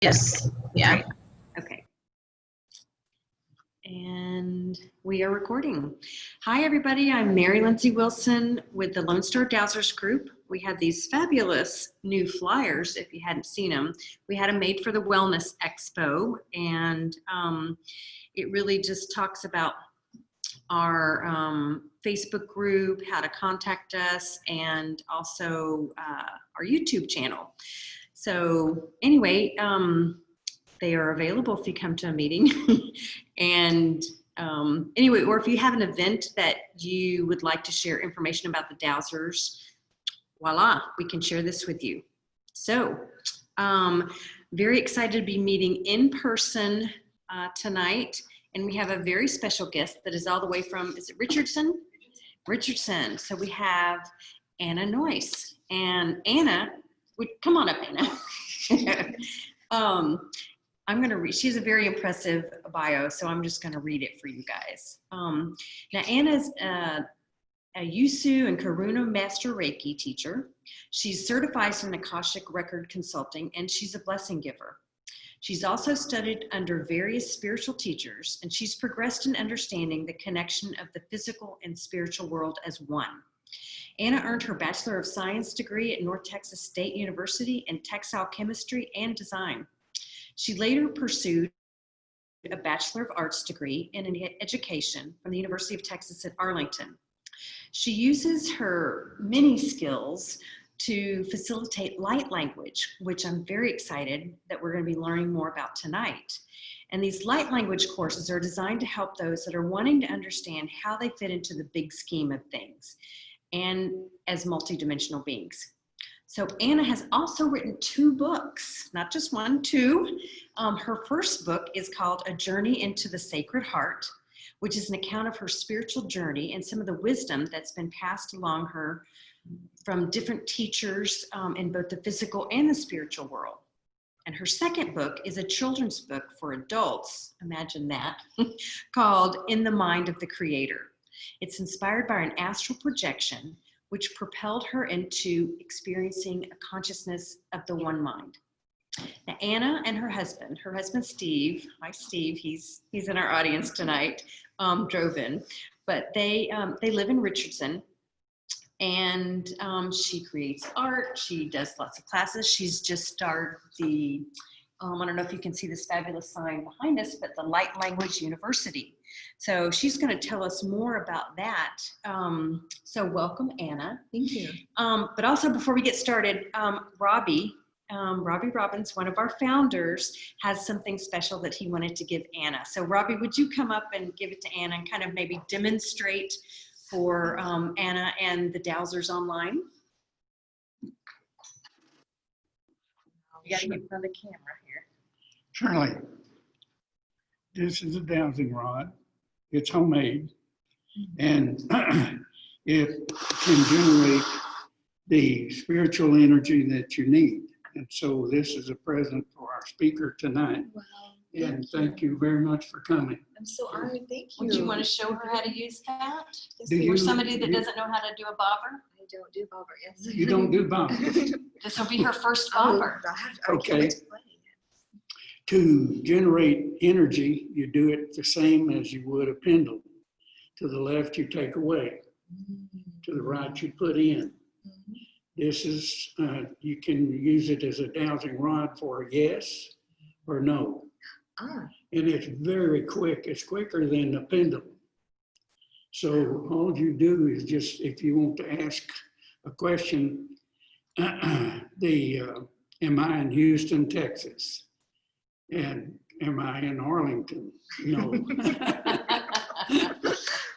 Yes. Yeah. Right. Okay. And we are recording. Hi, everybody. I'm Mary Lindsay Wilson with the Lone Star Dowsers group. We have these fabulous new flyers, if you hadn't seen them. We had them made for the Wellness Expo, and it really just talks about our Facebook group, how to contact us, and also our YouTube channel. So anyway, they are available if you come to a meeting. And anyway, or if you have an event that you would like to share information about the Dowsers, voila, we can share this with you. So very excited to be meeting in person tonight. And we have a very special guest that is all the way from, is it Richardson? Richardson. So we have Ana Noyce. And Ana, come on up, Ana. I'm going to read, she has a very impressive bio, so I'm just going to read it for you guys. Now, Anna's a Yusu and Karuna Master Reiki teacher. She's certified in Akashic Record Consulting, and she's a blessing giver. She's also studied under various spiritual teachers, and she's progressed in understanding the connection of the physical and spiritual world as one. Ana earned her Bachelor of Science degree at North Texas State University in textile chemistry and design. She later pursued a Bachelor of Arts degree in education from the University of Texas at Arlington. She uses her many skills to facilitate light language, which I'm very excited that we're going to be learning more about tonight. And these light language courses are designed to help those that are wanting to understand how they fit into the big scheme of things and as multidimensional beings. So Ana has also written 2 books, not just one, 2. Her first book is called A Journey into the Sacred Heart, which is an account of her spiritual journey and some of the wisdom that's been passed along her from different teachers in both the physical and the spiritual world. And her second book is a children's book for adults, imagine that, called In the Mind of the Creator. It's inspired by an astral projection which propelled her into experiencing a consciousness of the one mind. Now, Ana and her husband Steve, hi Steve, he's in our audience tonight, drove in, but they live in Richardson, and she creates art, she does lots of classes. She's just started the, I don't know if you can see this fabulous sign behind us, but the Light Language University. So she's going to tell us more about that. So welcome, Ana. Thank you. But also before we get started, Robbie Robbins, one of our founders, has something special that he wanted to give Ana. So Robbie, would you come up and give it to Ana and kind of maybe demonstrate for Ana and the Dowsers online? You got to get in front of the camera here. Charlie, this is a dowsing rod. It's homemade, and it can generate the spiritual energy that you need. And so this is a present for our speaker tonight. Wow. And thank you very much for coming. I'm so honored. Thank you. Would you want to show her how to use that? Do For you- somebody that you- doesn't know how to do a bobber? I don't do bobber, yes. You don't do bombs. This will be her first bobber. I Okay. can't wait to play. To generate energy, you do it the same as you would a pendulum. To the left, you take away. To the right, you put in. This is, you can use it as a dowsing rod for a yes or no. Ah, And it's very quick. It's quicker than a pendulum. So all you do is just, if you want to ask a question, am I in Houston, Texas? And am I in Arlington? No.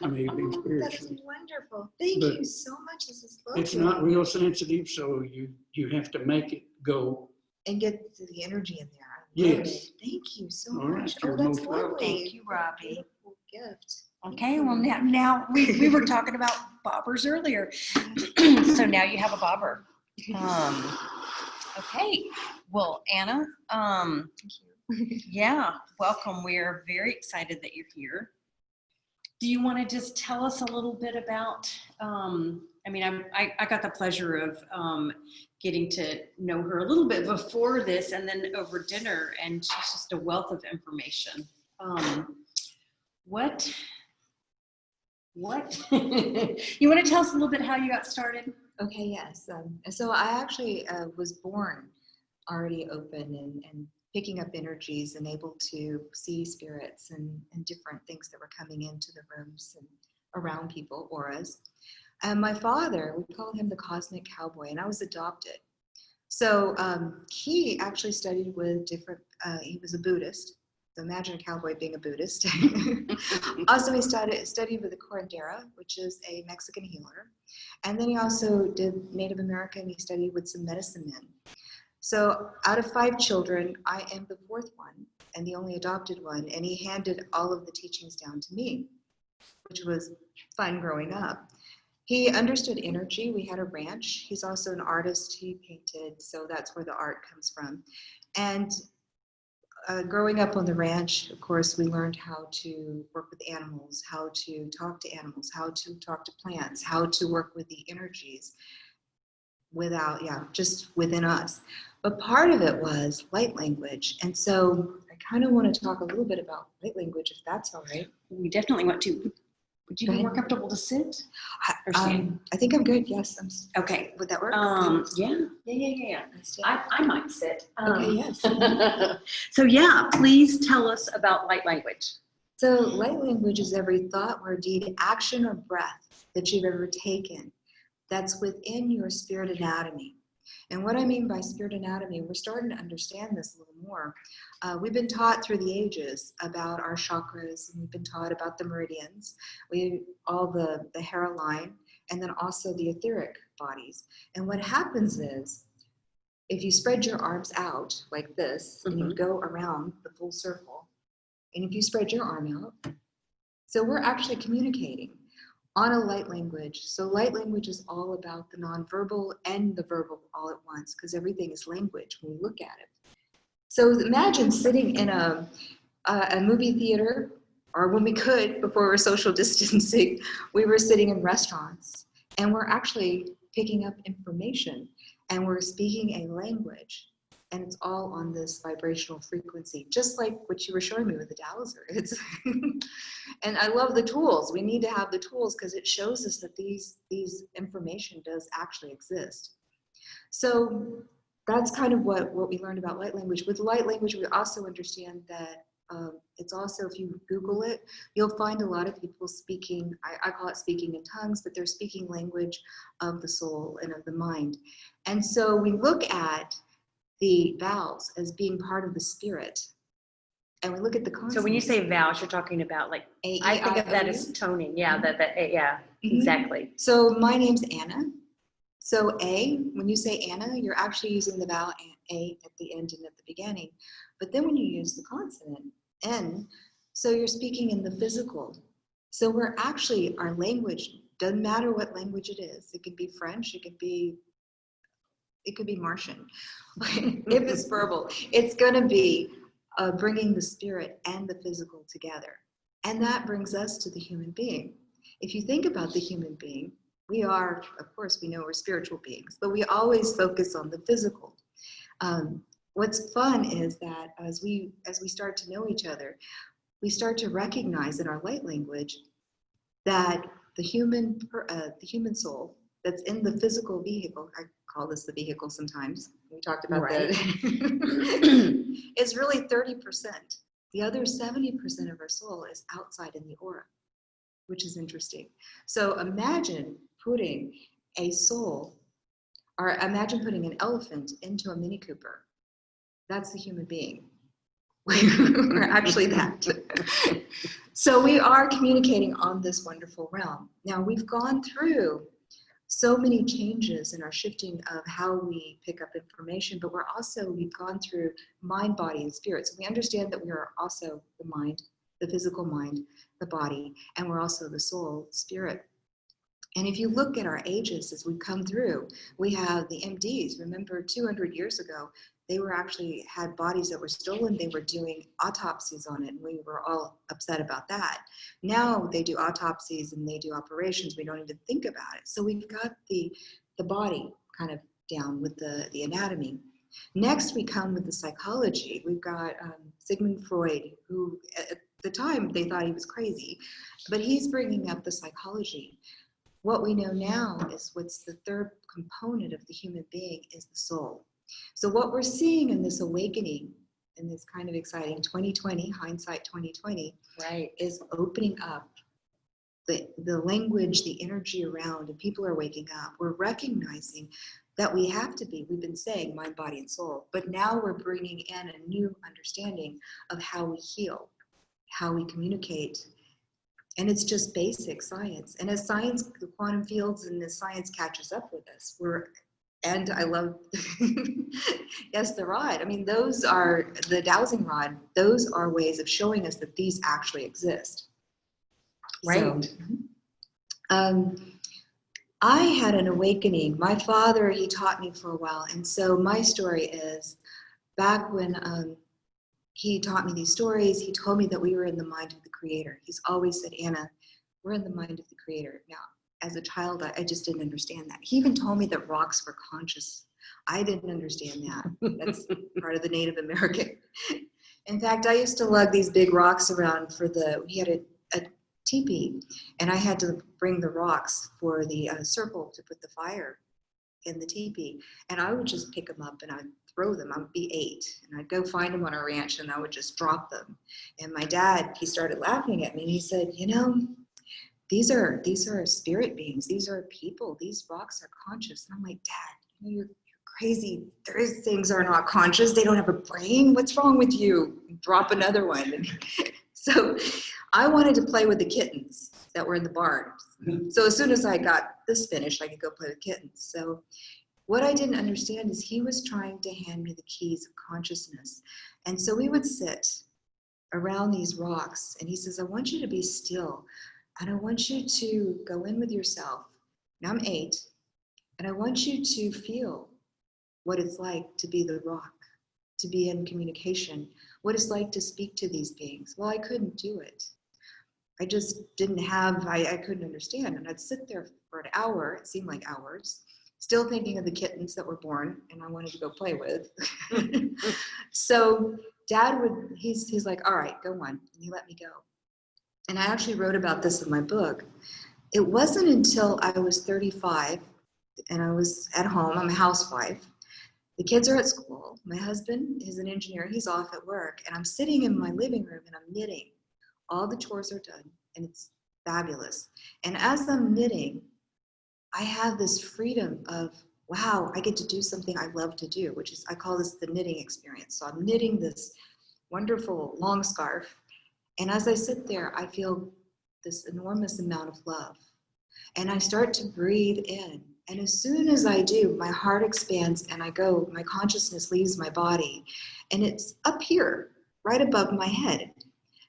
I may be that's spiritually. wonderful. Thank But you so much. This is lovely. It's not real sensitive, so you have to make it go. And get to the energy in there. I love Yes. it. Thank you so All right, much. you're Oh, that's most welcome. lovely. Thank you, Robbie. Beautiful gift. Okay, well now we were talking about bobbers earlier. So now you have a bobber. Okay, well, Ana, Thank you. yeah, welcome. We're very excited that you're here. Do you want to just tell us a little bit about, I mean, I got the pleasure of getting to know her a little bit before this and then over dinner, and she's just a wealth of information. What you want to tell us a little bit how you got started? Okay, yes. So I actually was born already open and picking up energies and able to see spirits and different things that were coming into the rooms and around people, auras. And my father, we call him the cosmic cowboy, and I was adopted. So he actually studied with different, he was a Buddhist. So imagine a cowboy being a Buddhist. Also, he studied with the curandera, which is a Mexican healer. And then he also did Native American. He studied with some medicine men. So out of 5 children, I am the 4th one and the only adopted one. And he handed all of the teachings down to me, which was fun growing up. He understood energy. We had a ranch. He's also an artist. He painted, so that's where the art comes from. And growing up on the ranch, of course, we learned how to work with animals, how to talk to animals, how to talk to plants, how to work with the energies without, just within us. But part of it was light language. And so I kind of want to talk a little bit about light language, if that's all right. We definitely want to. Would you be more comfortable to sit? I think I'm good. Yes. Okay. Would that work? Yeah. I might sit. Okay, yes. So yeah, please tell us about light language. So light language is every thought, word, deed, action, or breath that you've ever taken that's within your spirit anatomy. And what I mean by spirit anatomy, we're starting to understand this a little more. We've been taught through the ages about our chakras, and we've been taught about the meridians, all the hairline, and then also the etheric bodies. And what happens is, if you spread your arms out like this, and you go around the full circle, and if you spread your arm out, so we're actually communicating on a light language. So light language is all about the nonverbal and the verbal all at once, because everything is language when we look at it. So imagine sitting in a movie theater, or when we could, before we were social distancing, we were sitting in restaurants, and we're actually picking up information, and we're speaking a language, and it's all on this vibrational frequency, just like what you were showing me with the Dowsers. And I love the tools. We need to have the tools because it shows us that these information does actually exist. So that's kind of what we learned about light language. With light language, we also understand that it's also, if you Google it, you'll find a lot of people speaking, I call it speaking in tongues, but they're speaking language of the soul and of the mind. And so we look at the vowels as being part of the spirit. And we look at the consonants. So when you say vowels, you're talking about like, I think of that as toning. Yeah, exactly. So my name's Anna. So A, when you say Anna, you're actually using the vowel A at the end and at the beginning. But then when you use the consonant N, so you're speaking in the physical. So we're actually, our language, doesn't matter what language it is. It could be French, it could be Martian. If it's verbal, it's going to be bringing the spirit and the physical together. And that brings us to the human being. If you think about the human being, we are, of course, we know we're spiritual beings, but we always focus on the physical. What's fun is that as we start to know each other, we start to recognize in our light language that the human soul that's in the physical vehicle, I call this the vehicle sometimes, we talked about that, is really 30%. The other 70% of our soul is outside in the aura, which is interesting. So imagine putting a soul, or imagine putting an elephant into a Mini Cooper. That's the human being. We're actually that. So we are communicating on this wonderful realm. Now we've gone through so many changes in our shifting of how we pick up information, but we've gone through mind, body, and spirit. So we understand that we are also the mind, the physical mind, the body, and we're also the soul, spirit. And if you look at our ages as we come through, we have the MDs. Remember 200 years ago, they were actually had bodies that were stolen. They were doing autopsies on it, and we were all upset about that. Now they do autopsies and they do operations. We don't even think about it. So we've got the body kind of down with the anatomy. Next, we come with the psychology. We've got Sigmund Freud, who at the time they thought he was crazy, but he's bringing up the psychology. What we know now is what's the third component of the human being is the soul. So what we're seeing in this awakening, in this kind of exciting 2020, hindsight 2020, Right. is opening up the language, the energy around, and people are waking up. We're recognizing that we have to be, we've been saying mind, body, and soul, but now we're bringing in a new understanding of how we heal, how we communicate. And it's just basic science. And as science, the quantum fields and as science catches up with us, and I love, yes, the rod. I mean, those are the dowsing rod. Those are ways of showing us that these actually exist. Right. So, I had an awakening. My father, he taught me for a while. And so my story is back when he taught me these stories, he told me that we were in the mind of the Creator. He's always said, Anna, we're in the mind of the Creator. Now, as a child, I just didn't understand that. He even told me that rocks were conscious. I didn't understand that. That's part of the Native American. In fact, I used to lug these big rocks around he had a teepee, and I had to bring the rocks for the circle to put the fire in the teepee. And I would just pick them up and I'd throw them. I'd be 8, and I'd go find them on our ranch, and I would just drop them. And my dad, he started laughing at me, and he said, you know, these are spirit beings. These are people. These rocks are conscious. And I'm like, Dad, you're crazy. Those things are not conscious. They don't have a brain. What's wrong with you? Drop another one. So I wanted to play with the kittens that were in the barn. So as soon as I got this finished, I could go play with kittens. So what I didn't understand is he was trying to hand me the keys of consciousness. And so we would sit around these rocks, and he says, I want you to be still, and I want you to go in with yourself. Now I'm 8, and I want you to feel what it's like to be the rock, to be in communication, what it's like to speak to these beings. Well, I couldn't do it. I just didn't have, I couldn't understand. And I'd sit there for an hour, it seemed like hours, still thinking of the kittens that were born and I wanted to go play with. So Dad he's like, all right, go on. And he let me go. And I actually wrote about this in my book. It wasn't until I was 35 and I was at home, I'm a housewife. The kids are at school. My husband is an engineer. He's off at work. And I'm sitting in my living room and I'm knitting. All the chores are done and it's fabulous. And as I'm knitting, I have this freedom of, wow, I get to do something I love to do, which is, I call this the knitting experience. So I'm knitting this wonderful long scarf. And as I sit there, I feel this enormous amount of love. And I start to breathe in. And as soon as I do, my heart expands and my consciousness leaves my body. And it's up here, right above my head.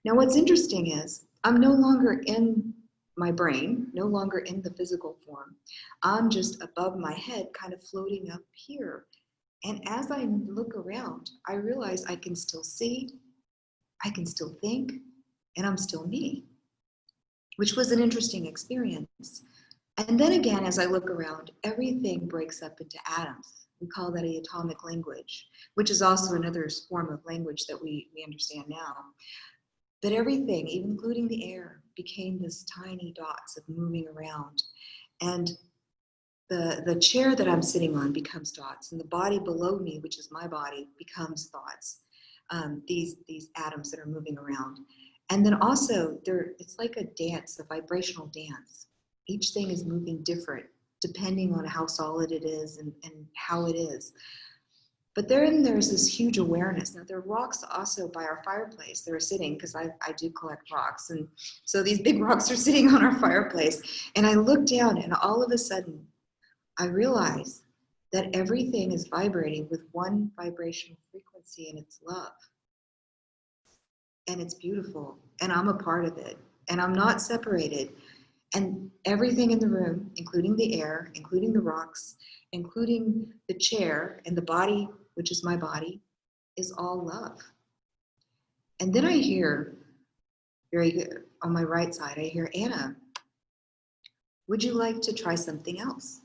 Now, what's interesting is I'm no longer in my brain, no longer in the physical form. I'm just above my head, kind of floating up here. And as I look around, I realize I can still see, I can still think, and I'm still me, which was an interesting experience. And then again, as I look around, everything breaks up into atoms. We call that an atomic language, which is also another form of language that we understand now. But everything, even including the air, became this tiny dots of moving around. And the chair that I'm sitting on becomes dots, and the body below me, which is my body, becomes thoughts. These atoms that are moving around. And then also, it's like a dance, a vibrational dance. Each thing is moving different, depending on how solid it is and how it is. But then there's this huge awareness. Now, there are rocks also by our fireplace. They're sitting, because I do collect rocks. And so these big rocks are sitting on our fireplace. And I look down, and all of a sudden, I realize that everything is vibrating with one vibrational frequency, and it's love. And it's beautiful. And I'm a part of it. And I'm not separated. And everything in the room, including the air, including the rocks, including the chair and the body, which is my body, is all love. And then I hear, very good, on my right side, I hear, Anna, would you like to try something else?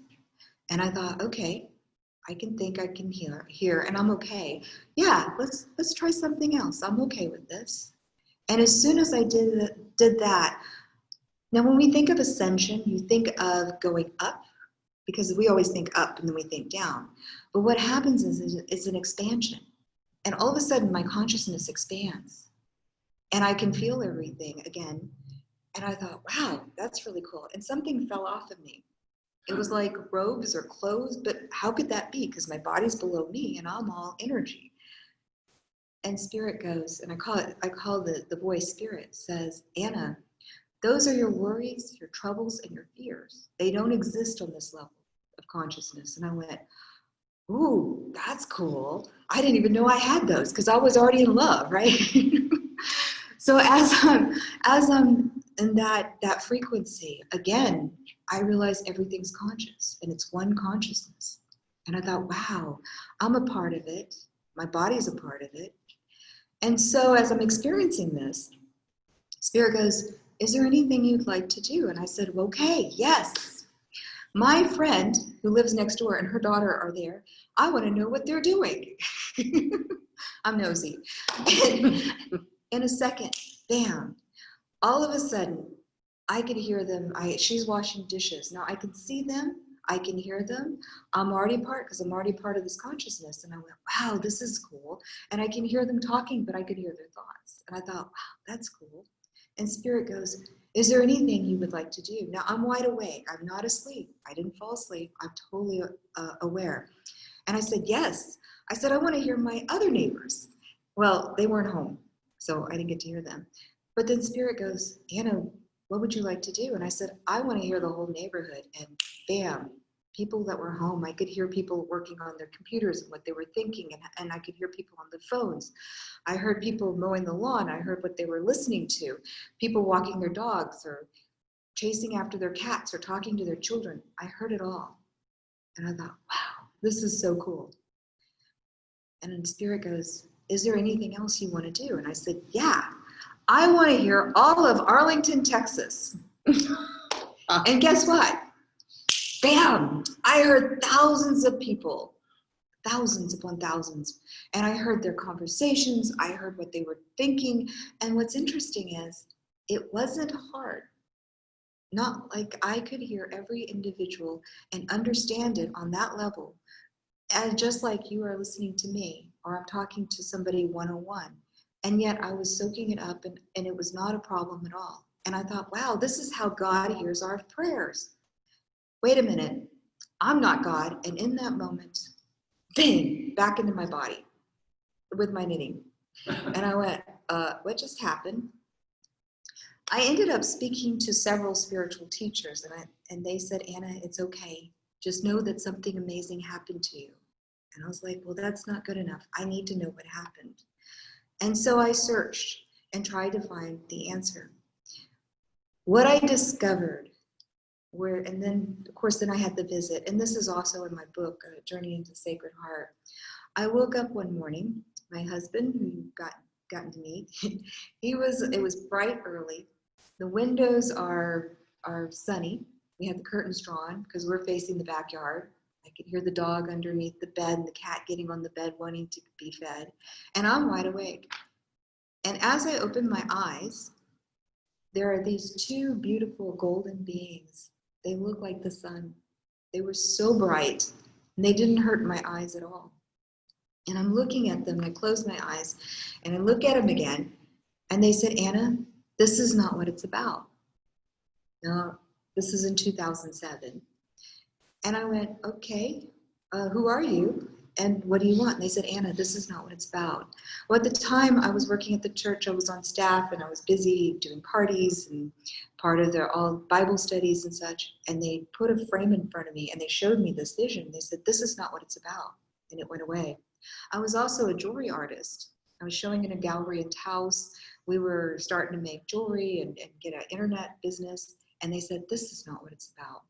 And I thought, okay, I can think, I can hear, and I'm okay. Yeah, let's try something else. I'm okay with this. And as soon as I did that, now when we think of ascension, you think of going up, because we always think up and then we think down. But what happens is it's an expansion. And all of a sudden my consciousness expands and I can feel everything again. And I thought, wow, that's really cool. And something fell off of me. It was like robes or clothes, but how could that be? Because my body's below me and I'm all energy. And Spirit goes, and I call the voice Spirit, says, Anna, those are your worries, your troubles, and your fears. They don't exist on this level of consciousness. And I went, ooh, that's cool. I didn't even know I had those because I was already in love, right? So as I'm in that frequency, again, I realize everything's conscious and it's one consciousness. And I thought, wow, I'm a part of it. My body's a part of it. And so as I'm experiencing this, Spirit goes, is there anything you'd like to do? And I said, well, okay, yes. My friend who lives next door and her daughter are there. I want to know what they're doing. I'm nosy. In a second, bam, all of a sudden, I could hear them. She's washing dishes. Now I can see them. I can hear them. I'm already part, because I'm already part of this consciousness. And I went, wow, this is cool. And I can hear them talking, but I could hear their thoughts. And I thought, wow, that's cool. And Spirit goes, is there anything you would like to do? Now I'm wide awake. I'm not asleep. I didn't fall asleep. I'm totally aware. And I said, yes. I said, I want to hear my other neighbors. Well, they weren't home, so I didn't get to hear them. But then Spirit goes, Anna, what would you like to do? And I said, I want to hear the whole neighborhood. And bam, people that were home, I could hear people working on their computers and what they were thinking, and I could hear people on the phones. I heard people mowing the lawn. I heard what they were listening to, people walking their dogs or chasing after their cats or talking to their children. I heard it all. And I thought, wow, this is so cool. And then Spirit goes, is there anything else you want to do? And I said, yeah, I want to hear all of Arlington, Texas. And guess what? Bam! I heard thousands of people, thousands upon thousands. And I heard their conversations. I heard what they were thinking. And what's interesting is it wasn't hard. Not like I could hear every individual and understand it on that level. And just like you are listening to me, or I'm talking to somebody one-on-one. And yet I was soaking it up and it was not a problem at all. And I thought, wow, this is how God hears our prayers. Wait a minute, I'm not God. And in that moment, bang, back into my body with my knitting. And I went, what just happened? I ended up speaking to several spiritual teachers and they said, Anna, it's okay. Just know that something amazing happened to you. And I was like, well, that's not good enough. I need to know what happened. And so I searched and tried to find the answer. What I discovered and then, of course, then I had the visit. And this is also in my book, Journey into Sacred Heart. I woke up one morning, my husband, who you've gotten to meet, it was bright early. The windows are sunny. We had the curtains drawn because we're facing the backyard. I could hear the dog underneath the bed and the cat getting on the bed wanting to be fed. And I'm wide awake. And as I opened my eyes, there are these two beautiful golden beings. They look like the sun. They were so bright and they didn't hurt my eyes at all. And I'm looking at them and I close my eyes and I look at them again. And they said, Anna, this is not what it's about. No, this is in 2007. And I went, okay, who are you? And what do you want? And they said, Anna, this is not what it's about. Well, at the time I was working at the church, I was on staff and I was busy doing parties and part of their all Bible studies and such. And they put a frame in front of me and they showed me this vision. They said, this is not what it's about. And it went away. I was also a jewelry artist. I was showing in a gallery in Taos. We were starting to make jewelry and get an internet business. And they said, this is not what it's about.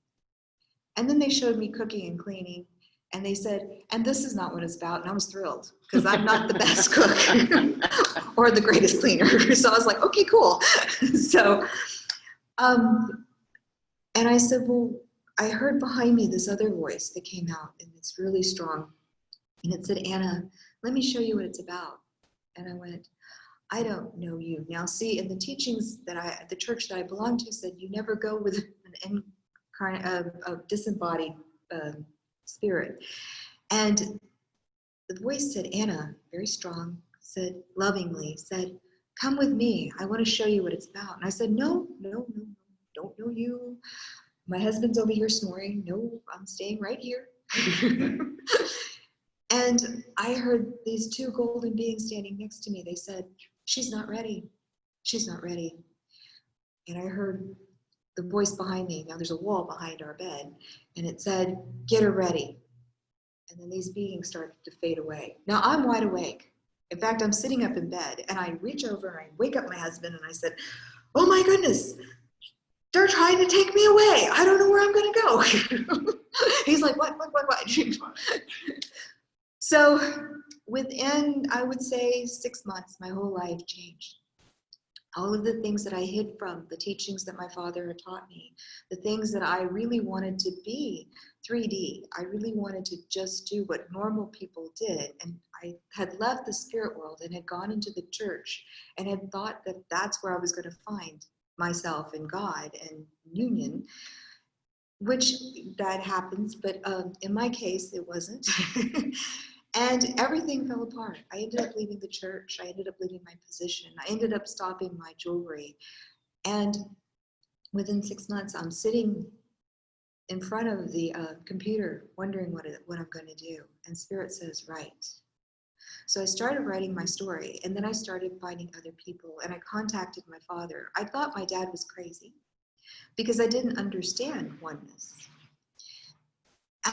And then they showed me cooking and cleaning. And they said, and this is not what it's about. And I was thrilled because I'm not the best cook or the greatest cleaner. So I was like, okay, cool. So, and I said, well, I heard behind me this other voice that came out, and it's really strong. And it said, Anna, let me show you what it's about. And I went, I don't know you. Now see, in the teachings that the church that I belong to said, you never go with a disembodied spirit. And the voice said, Anna, very strong, said, lovingly, said, come with me. I want to show you what it's about. And I said, no, don't know you. My husband's over here snoring. No, I'm staying right here. And I heard these two golden beings standing next to me. They said, she's not ready. She's not ready. And I heard the voice behind me. Now there's a wall behind our bed. And it said, get her ready. And then these beings started to fade away. Now I'm wide awake. In fact, I'm sitting up in bed and I reach over and I wake up my husband and I said, oh my goodness, they're trying to take me away. I don't know where I'm going to go. He's like, what? So within, I would say, 6 months, my whole life changed. All of the things that I hid from, the teachings that my father had taught me, the things that I really wanted to be 3D. I really wanted to just do what normal people did. And I had left the spirit world and had gone into the church and had thought that that's where I was going to find myself and God and union, which that happens, but in my case, it wasn't. And everything fell apart. I ended up leaving the church. I ended up leaving my position. I ended up stopping my jewelry. And within 6 months, I'm sitting in front of the computer wondering what I'm going to do. And Spirit says, write. So I started writing my story, and then I started finding other people, and I contacted my father. I thought my dad was crazy because I didn't understand oneness.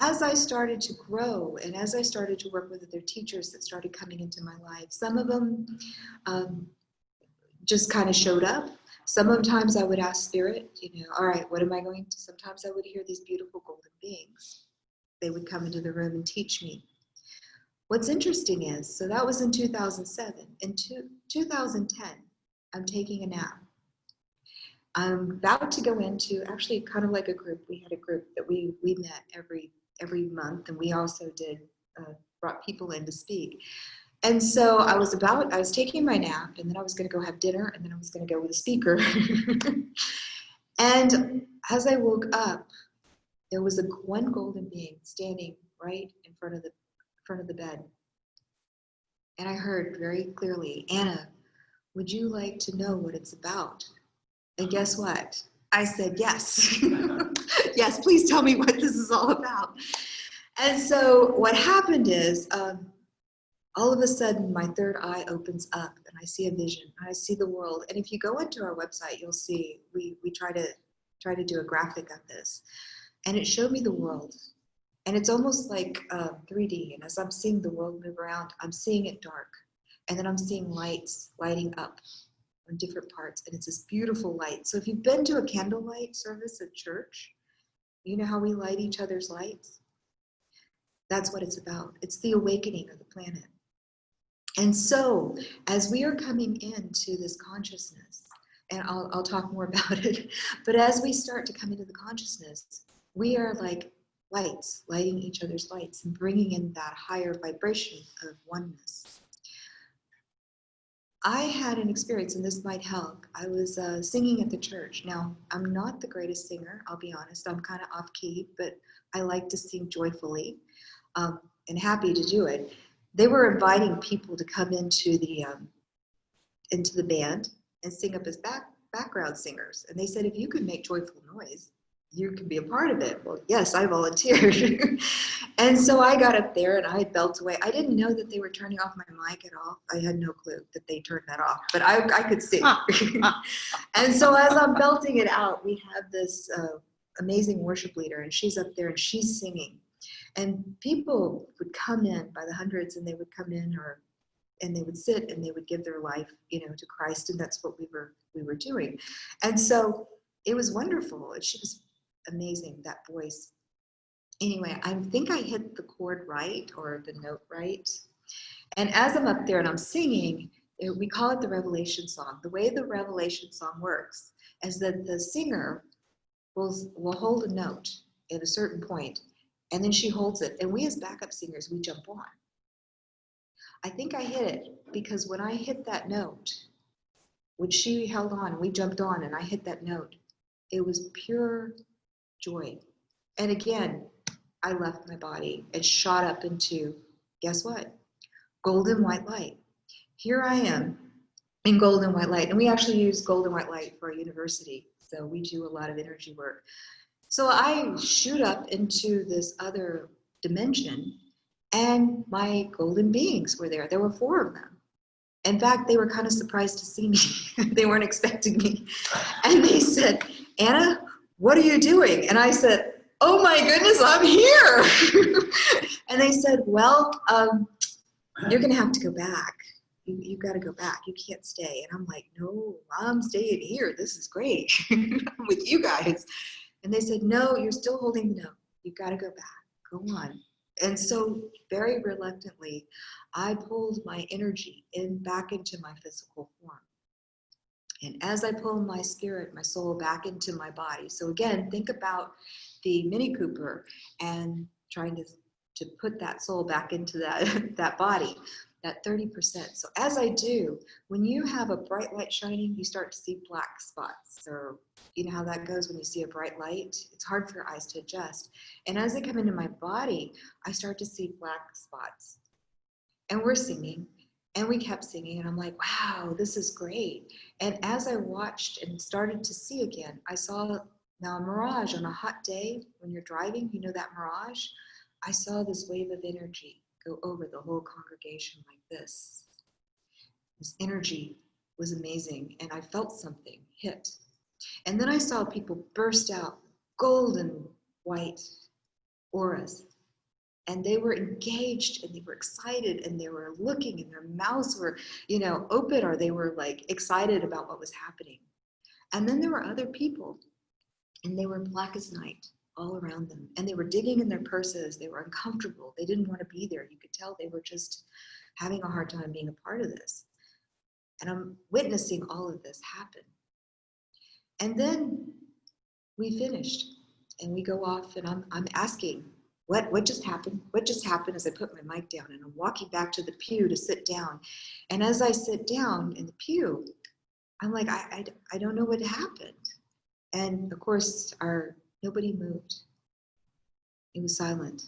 As I started to grow and as I started to work with other teachers that started coming into my life, some of them just kind of showed up. Sometimes I would ask Spirit, all right, what am I going to? Sometimes I would hear these beautiful golden beings. They would come into the room and teach me. What's interesting is, so that was in 2007. In 2010, I'm taking a nap. I'm about to go into, actually kind of like a group. We had a group that we met every month, and we also brought people in to speak. And so I was taking my nap, and then I was going to go have dinner, and then I was going to go with a speaker. And as I woke up, there was one golden being standing right in front of the bed. And I heard very clearly, Anna, would you like to know what it's about? And guess what? I said, yes. Yes, please tell me what this is all about. And so what happened is, all of a sudden, my third eye opens up and I see a vision. I see the world. And if you go into our website, you'll see we try to do a graphic of this. And it showed me the world. And it's almost like 3D. And as I'm seeing the world move around, I'm seeing it dark. And then I'm seeing lights lighting up on different parts, and it's this beautiful light. So if you've been to a candlelight service at church, you know how we light each other's lights? That's what it's about. It's the awakening of the planet. And so as we are coming into this consciousness, and I'll talk more about it, but as we start to come into the consciousness, we are like lights, lighting each other's lights and bringing in that higher vibration of oneness. I had an experience, and this might help. I was singing at the church. Now, I'm not the greatest singer, I'll be honest. I'm kind of off key, but I like to sing joyfully and happy to do it. They were inviting people to come into the band and sing up as background singers. And they said, if you could make joyful noise, you can be a part of it. Well, yes, I volunteered. And so I got up there and I belted away. I didn't know that they were turning off my mic at all. I had no clue that they turned that off, but I could sing. And so as I'm belting it out, we have this amazing worship leader, and she's up there and she's singing. And people would come in by the hundreds, and they would come in and they would sit and they would give their life, to Christ. And that's what we were doing. And so it was wonderful. And she was amazing, that voice. Anyway, I think I hit the chord right, or the note right. And as I'm up there and I'm singing, we call it the revelation song. The way the revelation song works is that the singer will hold a note, at a certain point, and then she holds it. And we as backup singers, we jump on. I think I hit it because when I hit that note, which she held on, we jumped on, and I hit that note, it was pure joy. And again, I left my body and shot up into, guess what? Golden white light. Here I am in golden white light. And we actually use golden white light for our university. So we do a lot of energy work. So I shoot up into this other dimension, and my golden beings were there. There were 4 of them. In fact, they were kind of surprised to see me. They weren't expecting me. And they said, Anna, what are you doing? And I said, oh my goodness, I'm here. And they said, well, you're going to have to go back. You've got to go back. You can't stay. And I'm like, no, I'm staying here. This is great. I'm with you guys. And they said, no, you're still holding the note. You've got to go back. Go on. And so very reluctantly, I pulled my energy back into my physical form. And as I pull my spirit, my soul back into my body. So again, think about the Mini Cooper and trying to put that soul back into that body, that 30%. So as I do, when you have a bright light shining, you start to see black spots. Or you know how that goes when you see a bright light? It's hard for your eyes to adjust. And as I come into my body, I start to see black spots. And we're singing. And we kept singing, and I'm like, wow, this is great. And as I watched and started to see again, I saw now a mirage on a hot day when you're driving, you know that mirage? I saw this wave of energy go over the whole congregation like this. This energy was amazing, and I felt something hit. And then I saw people burst out golden white auras. And they were engaged, and they were excited, and they were looking, and their mouths were, open, or they were like excited about what was happening. And then there were other people, and they were black as night all around them. And they were digging in their purses. They were uncomfortable. They didn't want to be there. You could tell they were just having a hard time being a part of this. And I'm witnessing all of this happen. And then we finished, and we go off, and I'm asking, what just happened? What just happened as I put my mic down, and I'm walking back to the pew to sit down. And as I sit down in the pew, I'm like, I don't know what happened. And of course, nobody moved. It was silent.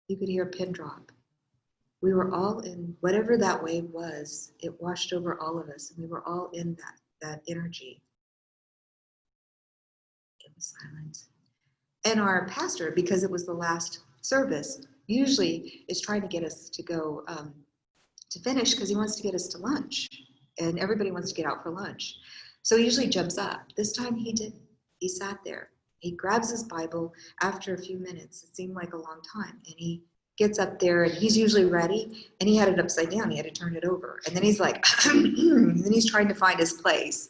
You could hear a pin drop. We were all in whatever that wave was. It washed over all of us, and we were all in that energy. It was silent. And our pastor, because it was the last service, usually is trying to get us to go to finish because he wants to get us to lunch. And everybody wants to get out for lunch. So he usually jumps up. This time he didn't. He sat there. He grabs his Bible after a few minutes. It seemed like a long time. And he gets up there, and he's usually ready. And he had it upside down. He had to turn it over. And then he's like, and then he's trying to find his place.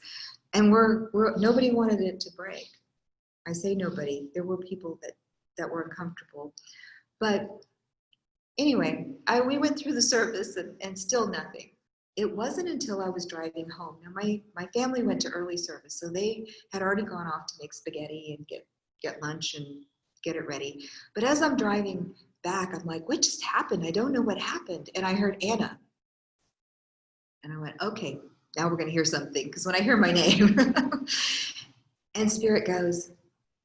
And nobody wanted it to break. I say nobody. There were people that were uncomfortable. But anyway, we went through the service and still nothing. It wasn't until I was driving home. Now my family went to early service, so they had already gone off to make spaghetti and get lunch and get it ready. But as I'm driving back, I'm like, what just happened? I don't know what happened. And I heard Anna. And I went, okay, now we're going to hear something. Because when I hear my name, and Spirit goes,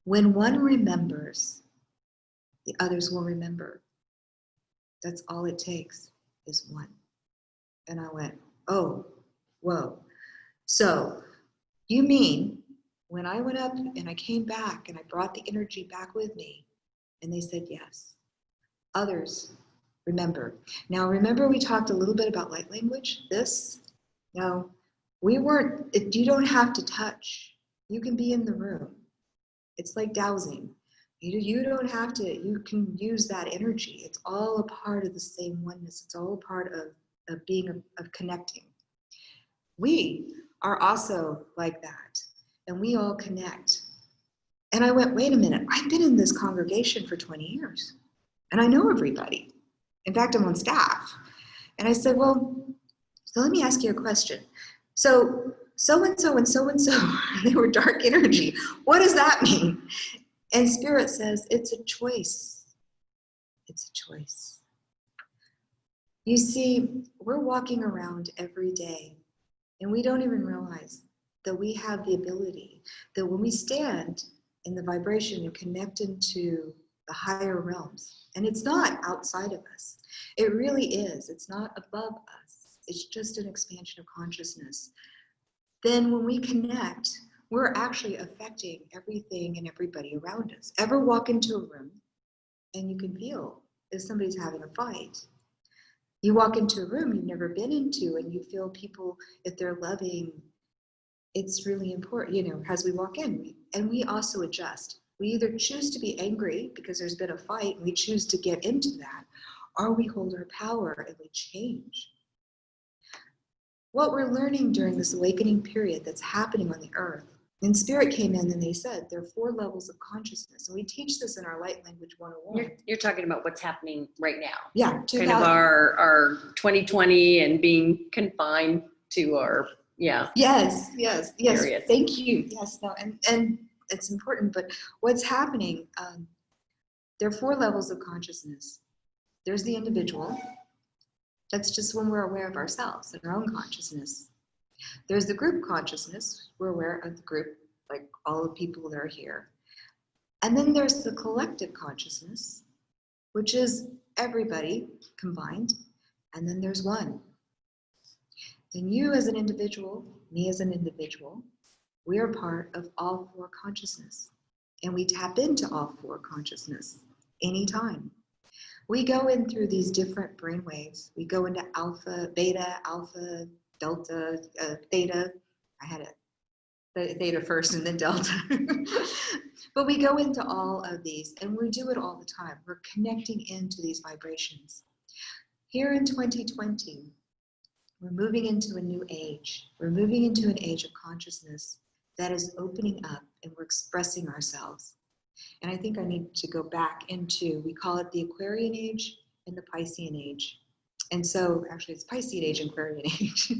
when one remembers, the others will remember. That's all it takes is one. And I went, oh, whoa. So you mean when I went up and I came back and I brought the energy back with me, and they said yes, others remember. Now remember we talked a little bit about light language, this? No, you don't have to touch. You can be in the room. It's like dowsing. You don't have to, you can use that energy. It's all a part of the same oneness. It's all a part of being, of connecting. We are also like that, and we all connect. And I went, wait a minute, I've been in this congregation for 20 years, and I know everybody. In fact, I'm on staff. And I said, well, so let me ask you a question. So-and-so and so-and-so, they were dark energy. What does that mean? And Spirit says it's a choice. It's a choice. You see, we're walking around every day and we don't even realize that we have the ability that when we stand in the vibration and connect into the higher realms, and it's not outside of us, it really is. It's not above us. It's just an expansion of consciousness. Then when we connect, we're actually affecting everything and everybody around us. Ever walk into a room and you can feel if somebody's having a fight? You walk into a room you've never been into and you feel people, if they're loving, it's really important, you know, as we walk in. And we also adjust. We either choose to be angry because there's been a fight and we choose to get into that, or we hold our power and we change. What we're learning during this awakening period that's happening on the earth, and Spirit came in and they said there are 4 levels of consciousness. And we teach this in our Light Language 101. You're talking about what's happening right now. Yeah, Kind of our 2020 and being confined to our, Yes. Areas. Thank you. Yes, no, and it's important. But what's happening? There are 4 levels of consciousness. There's the individual. That's just when we're aware of ourselves and our own consciousness. There's the group consciousness. We're aware of the group, like all the people that are here. And then there's the collective consciousness, which is everybody combined. And then there's one. And you as an individual, me as an individual, we are part of all 4 consciousness. And we tap into all 4 consciousness anytime. We go in through these different brain waves. We go into alpha, beta, alpha, delta, theta. I had a theta first and then delta. But we go into all of these and we do it all the time. We're connecting into these vibrations. Here in 2020, we're moving into a new age. We're moving into an age of consciousness that is opening up and we're expressing ourselves. And I think I need to go back into, we call it the Aquarian age and the Piscean age. And so actually it's Piscean age and Aquarian age.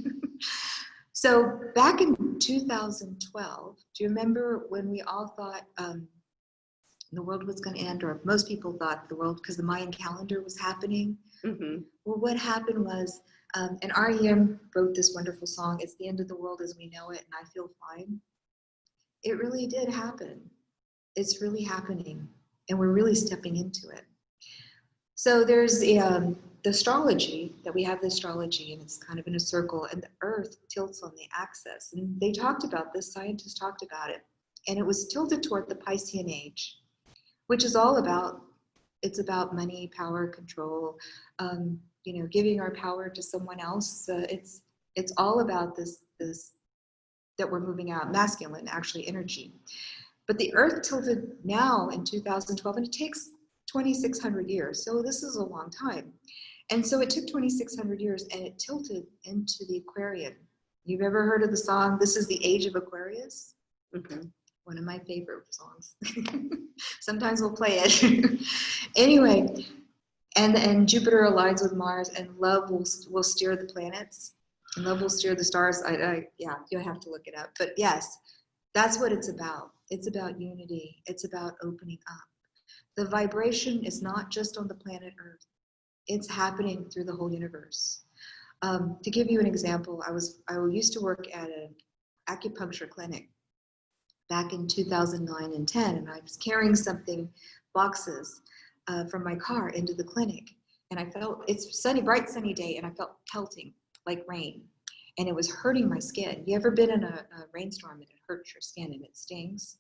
So back in 2012, do you remember when we all thought the world was going to end, or most people thought the world, because the Mayan calendar was happening? Mm-hmm. Well, what happened was, and REM wrote this wonderful song, "It's the end of the world as we know it, and I feel fine." It really did happen. It's really happening, and we're really stepping into it. So there's the astrology, that we have the astrology, and it's kind of in a circle, and the earth tilts on the axis. And they talked about this, scientists talked about it, and it was tilted toward the Piscean age, which is all about, it's about money, power, control, you know, giving our power to someone else. It's all about this that we're moving out, masculine, actually, energy. But the earth tilted now in 2012, and it takes 2,600 years. So this is a long time. And so it took 2,600 years and it tilted into the Aquarian. You've ever heard of the song, "This is the Age of Aquarius"? Mm-hmm. One of my favorite songs. Sometimes we'll play it. Anyway, and Jupiter aligns with Mars, and love will steer the planets, and love will steer the stars. Yeah, you'll have to look it up. But yes, that's what it's about. It's about unity. It's about opening up. The vibration is not just on the planet Earth. It's happening through the whole universe. To give you an example, I used to work at an acupuncture clinic back in 2009 and 10, and I was carrying boxes from my car into the clinic, and I felt, it's sunny, bright sunny day, and I felt pelting like rain, and it was hurting my skin. You ever been in a rainstorm and it hurts your skin and it stings?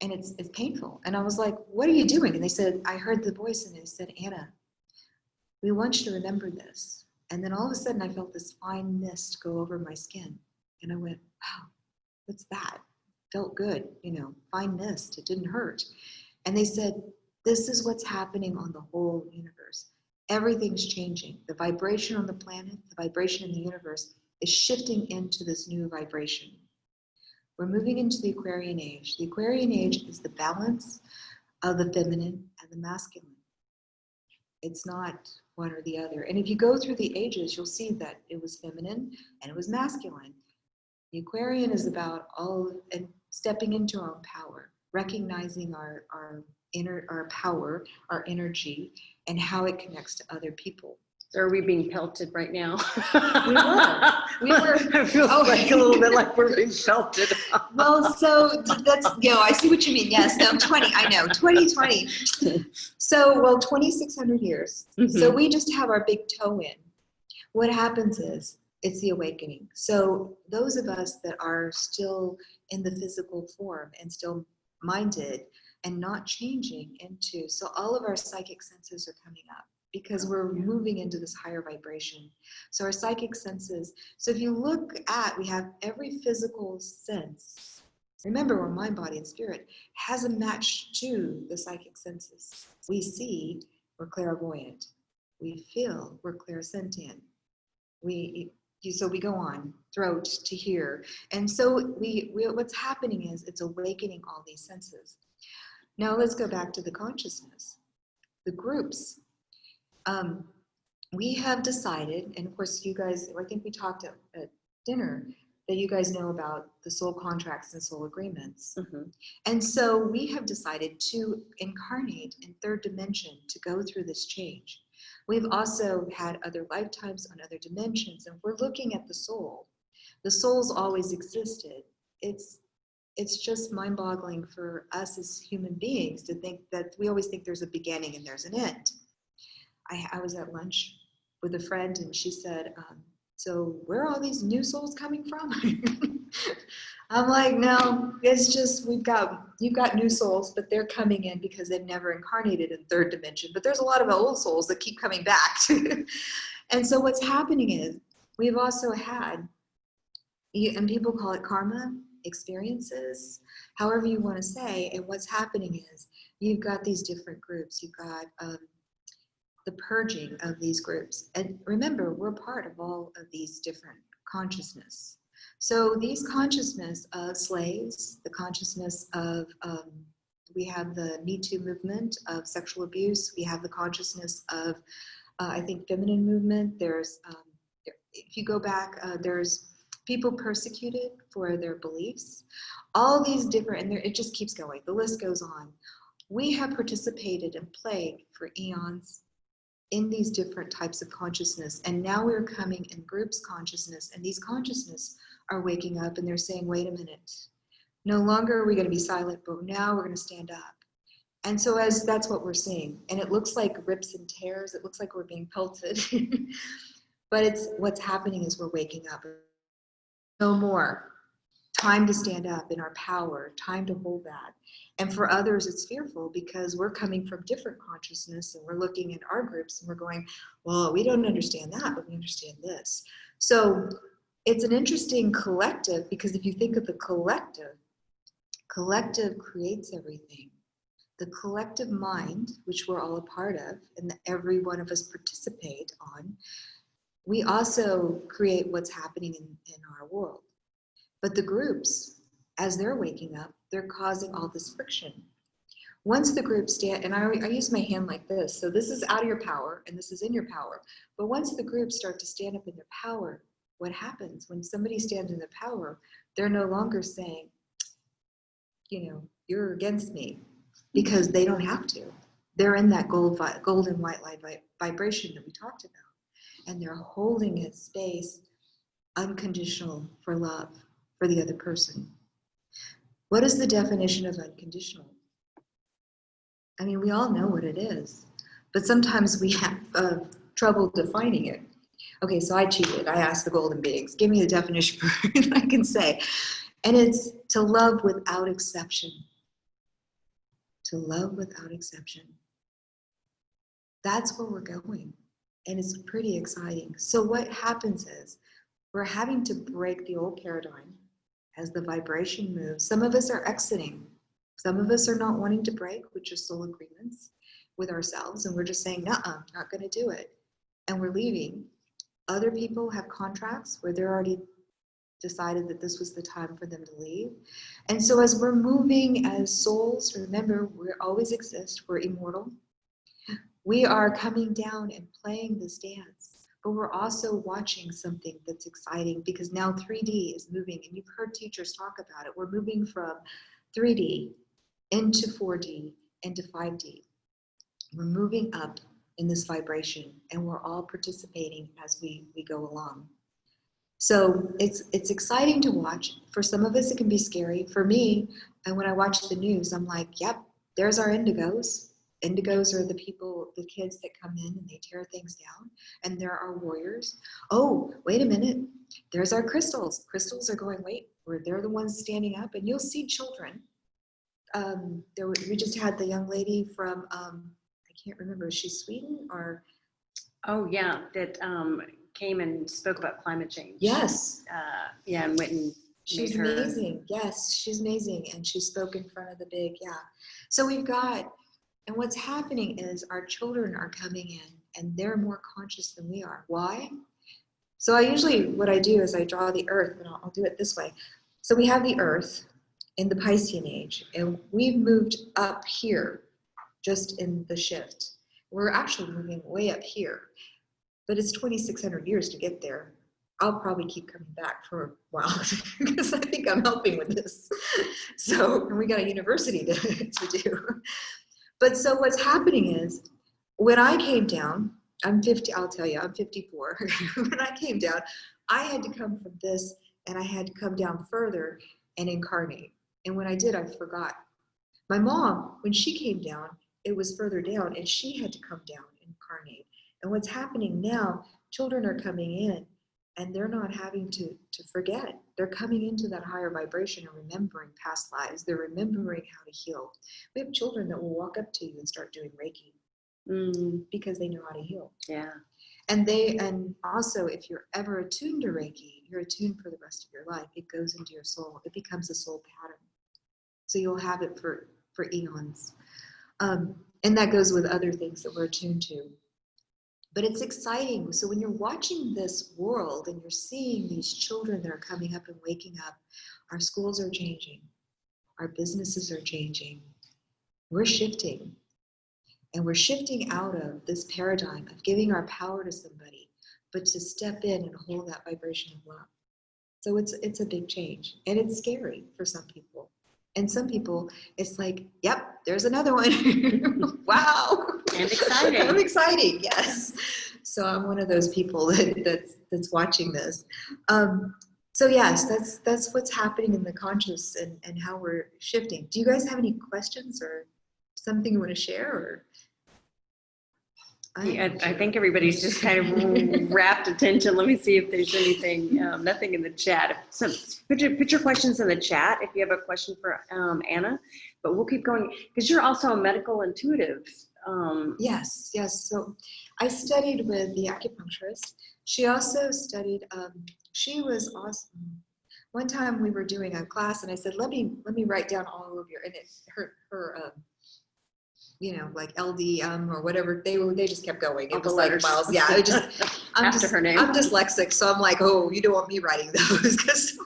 And it's painful. And I was like, "What are you doing?" And they said, I heard the voice and it said, "Anna, we want you to remember this." And then all of a sudden I felt this fine mist go over my skin. And I went, "Wow, what's that?" Felt good, you know, fine mist, it didn't hurt. And they said, "This is what's happening on the whole universe. Everything's changing. The vibration on the planet, the vibration in the universe is shifting into this new vibration. We're moving into the Aquarian age. The Aquarian age is the balance of the feminine and the masculine. It's not one or the other. And if you go through the ages, you'll see that it was feminine and it was masculine. The Aquarian is about all and stepping into our own power. recognizing our our power, our energy, and how it connects to other people. Are we being pelted right now? We were. I feel like a little bit like we're being pelted. Well, so that's, I see what you mean. Yes, no, 2020. So, 2,600 years. Mm-hmm. So we just have our big toe in. What happens is it's the awakening. So those of us that are still in the physical form and still minded and not changing into, so all of our psychic senses are coming up because we're moving into this higher vibration. So our psychic senses, so if you look at, we have every physical sense. Remember, we're mind, body, and spirit, has a match to the psychic senses. We see, we're clairvoyant. We feel, we're clairsentient. So we go on, throat to hear. And so we what's happening is it's awakening all these senses. Now let's go back to the consciousness. The groups. We have decided, and of course you guys, I think we talked at dinner, that you guys know about the soul contracts and soul agreements. Mm-hmm. And so we have decided to incarnate in third dimension to go through this change. We've also had other lifetimes on other dimensions, and we're looking at the soul. The soul's always existed. It's just mind-boggling for us as human beings to think that we always think there's a beginning and there's an end. I was at lunch with a friend, and she said, so where are all these new souls coming from? I'm like, no, it's just you've got new souls, but they're coming in because they've never incarnated in third dimension. But there's a lot of old souls that keep coming back. And so what's happening is we've also had, and people call it karma, experiences, however you want to say. And what's happening is you've got these different groups. You've got the purging of these groups. And remember, we're part of all of these different consciousness. So these consciousness of slaves, the consciousness of, we have the Me Too movement of sexual abuse. We have the consciousness of, I think, feminine movement. There's, if you go back, there's people persecuted for their beliefs. All these different, and it just keeps going. The list goes on. We have participated and played for eons in these different types of consciousness. And now we're coming in groups consciousness, and these consciousness are waking up and they're saying, wait a minute, no longer are we going to be silent, but now we're going to stand up. And so that's what we're seeing. And it looks like rips and tears. It looks like we're being pelted. But what's happening is we're waking up. No more. Time to stand up in our power, time to hold that. And for others, it's fearful because we're coming from different consciousness and we're looking at our groups and we're going, well, we don't understand that, but we understand this. So it's an interesting collective, because if you think of the collective creates everything. The collective mind, which we're all a part of and that every one of us participate on, we also create what's happening in our world. But the groups, as they're waking up, they're causing all this friction. Once the groups stand, and I use my hand like this, so this is out of your power and this is in your power. But once the groups start to stand up in their power, what happens? When somebody stands in their power, they're no longer saying, you're against me, because they don't have to. They're in that golden white light vibration that we talked about. And they're holding its space unconditional for love for the other person. What is the definition of unconditional? I mean, we all know what it is, but sometimes we have trouble defining it. Okay, so I cheated. I asked the golden beings, give me a definition for it I can say. And it's to love without exception. To love without exception. That's where we're going. And it's pretty exciting. So what happens is we're having to break the old paradigm as the vibration moves. Some of us are exiting. Some of us are not wanting to break, which is soul agreements with ourselves. And we're just saying, nuh-uh, not going to do it. And we're leaving. Other people have contracts where they're already decided that this was the time for them to leave. And so as we're moving as souls, remember, we always exist. We're immortal. We are coming down and playing this dance, but we're also watching something that's exciting, because now 3D is moving, and you've heard teachers talk about it. We're moving from 3D into 4D, into 5D. We're moving up in this vibration, and we're all participating as we go along. So it's exciting to watch. For some of us, it can be scary. For me, and when I watch the news, I'm like, yep, there's our indigos. Indigos are the people, the kids that come in and they tear things down, and there are warriors. Oh, wait a minute, there's our crystals. Crystals are going, wait, they're the ones standing up, and you'll see children. We just had the young lady from, I can't remember, is she Sweden or? Oh yeah, that came and spoke about climate change. Yes. Yeah, and went and She's amazing. Yes, she's amazing. And she spoke in front of the big, yeah. So we've got, and what's happening is our children are coming in and they're more conscious than we are. Why? So what I do is I draw the earth, and I'll do it this way. So we have the earth in the Piscean age, and we've moved up here just in the shift. We're actually moving way up here, but it's 2,600 years to get there. I'll probably keep coming back for a while because I think I'm helping with this. So, and we got a university to do. But so what's happening is, when I came down, I'm 50, I'll tell you, I'm 54. When I came down, I had to come from this, and I had to come down further and incarnate. And when I did, I forgot. My mom, when she came down, it was further down, and she had to come down and incarnate. And what's happening now, children are coming in, and they're not having to forget. They're coming into that higher vibration and remembering past lives. They're remembering how to heal. We have children that will walk up to you and start doing Reiki because they know how to heal. Yeah. And also, if you're ever attuned to Reiki, you're attuned for the rest of your life. It goes into your soul. It becomes a soul pattern. So you'll have it for eons. And that goes with other things that we're attuned to. But it's exciting. So when you're watching this world and you're seeing these children that are coming up and waking up, our schools are changing. Our businesses are changing. We're shifting. And we're shifting out of this paradigm of giving our power to somebody, but to step in and hold that vibration of love. So it's a big change. And it's scary for some people. And some people, it's like, yep, there's another one. Wow. And exciting. I'm exciting, yes. So I'm one of those people that's watching this. So yes, that's what's happening in the conscious and how we're shifting. Do you guys have any questions or something you want to share? Or I think everybody's just kind of rapt attention. Let me see if there's anything, nothing in the chat. So put your questions in the chat if you have a question for Ana, but we'll keep going because you're also a medical intuitive. Yes. So I studied with the acupuncturist. She also studied, she was awesome. One time we were doing a class and I said, let me write down all of your, and her like LDM or whatever, they just kept going. It was like miles. Yeah, her name. I'm dyslexic, so I'm like, oh, you don't want me writing those because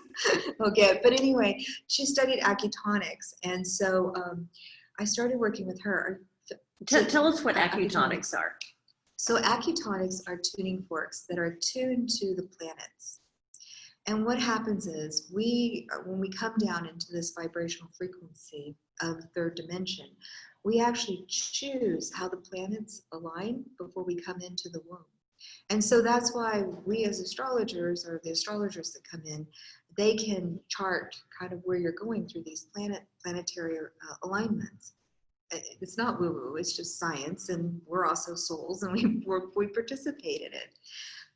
I'll get. But anyway, she studied acutonics, and so I started working with her. Tell us what acutonics are. So acutonics are tuning forks that are tuned to the planets. And what happens is when we come down into this vibrational frequency of third dimension, we actually choose how the planets align before we come into the womb. And so that's why we as astrologers, or the astrologers that come in, they can chart kind of where you're going through these planetary alignments. It's not woo-woo, it's just science, and we're also souls, and we participate in it.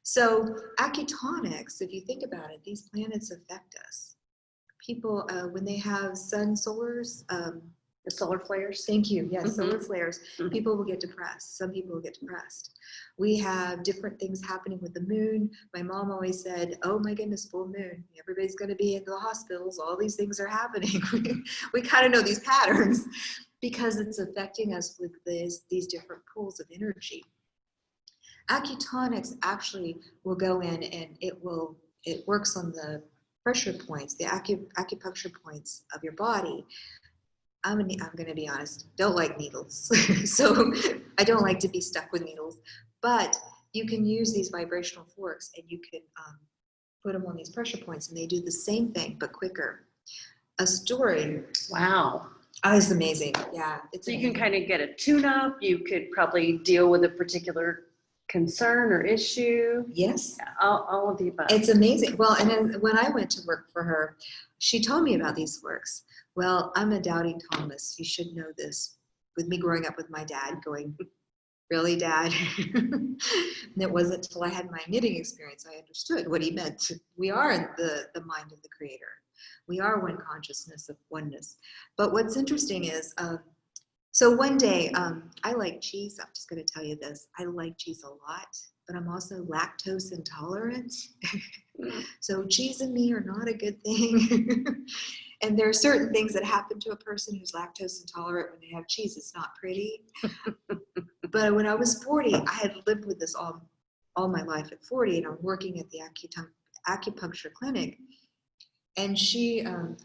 So acutonics, if you think about it, these planets affect us. People, when they have sun solars, the solar flares. Thank you. Yes, Mm-hmm. Solar flares. Mm-hmm. People will get depressed. Some people will get depressed. We have different things happening with the moon. My mom always said, oh my goodness, full moon. Everybody's going to be in the hospitals. All these things are happening. We kind of know these patterns because it's affecting us with these different pools of energy. Acutonics actually will go in and it works on the pressure points, the acupuncture points of your body. I'm going to be honest, don't like needles. So I don't like to be stuck with needles, but you can use these vibrational forks and you can put them on these pressure points and they do the same thing, but quicker. A story. Wow. Oh, it's amazing. Yeah. It's So you can amazing. kind of get a tune-up. You could probably deal with a particular concern or issue. Yes. All of the above. It's amazing. Well, and then when I went to work for her, she told me about these works. Well, I'm a doubting Thomas. You should know this. With me growing up with my dad going, really, Dad? And it wasn't until I had my knitting experience I understood what he meant. We are in the mind of the Creator. We are one consciousness of oneness. But what's interesting is, so one day, I like cheese. I'm just going to tell you this. I like cheese a lot, but I'm also lactose intolerant. So cheese and me are not a good thing. And there are certain things that happen to a person who's lactose intolerant when they have cheese. It's not pretty. But when I was 40, I had lived with this all my life at 40, and I'm working at the acupuncture clinic. And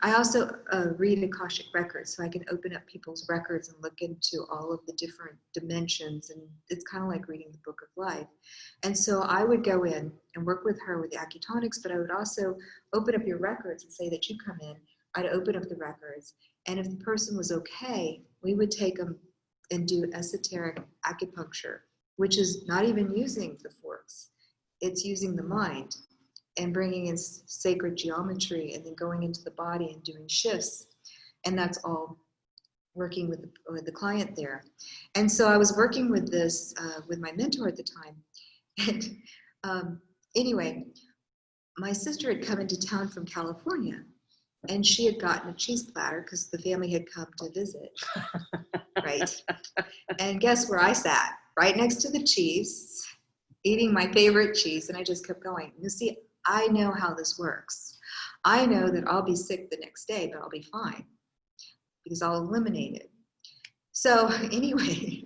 I also read Akashic Records, so I can open up people's records and look into all of the different dimensions, and it's kind of like reading the book of life. And so I would go in and work with her with the acutonics, but I would also open up your records and say that you come in. I'd open up the records, and if the person was okay, we would take them and do esoteric acupuncture, which is not even using the forks. It's using the mind and bringing in sacred geometry and then going into the body and doing shifts. And that's all working with the client there. And so I was working with this, with my mentor at the time. And anyway, my sister had come into town from California, and she had gotten a cheese platter because the family had come to visit, right? And guess where I sat? Right next to the cheese, eating my favorite cheese, and I just kept going. You see, I know how this works. I know that I'll be sick the next day, but I'll be fine because I'll eliminate it. So anyway,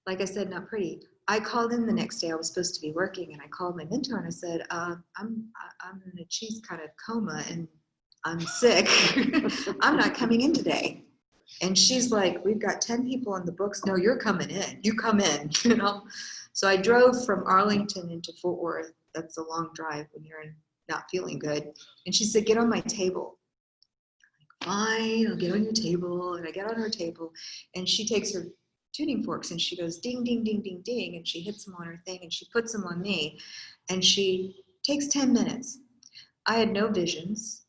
like I said, not pretty. I called in the next day. I was supposed to be working, and I called my mentor and I said, I'm in a cheese kind of coma and I'm sick. I'm not coming in today. And she's like, we've got 10 people on the books. No, you're coming in. You come in. You know. So I drove from Arlington into Fort Worth. That's a long drive when you're not feeling good. And she said, get on my table. I'm like, fine, I'll get on your table. And I get on her table, and she takes her tuning forks and she goes ding, ding, ding, ding, ding. And she hits them on her thing and she puts them on me. And she takes 10 minutes. I had no visions.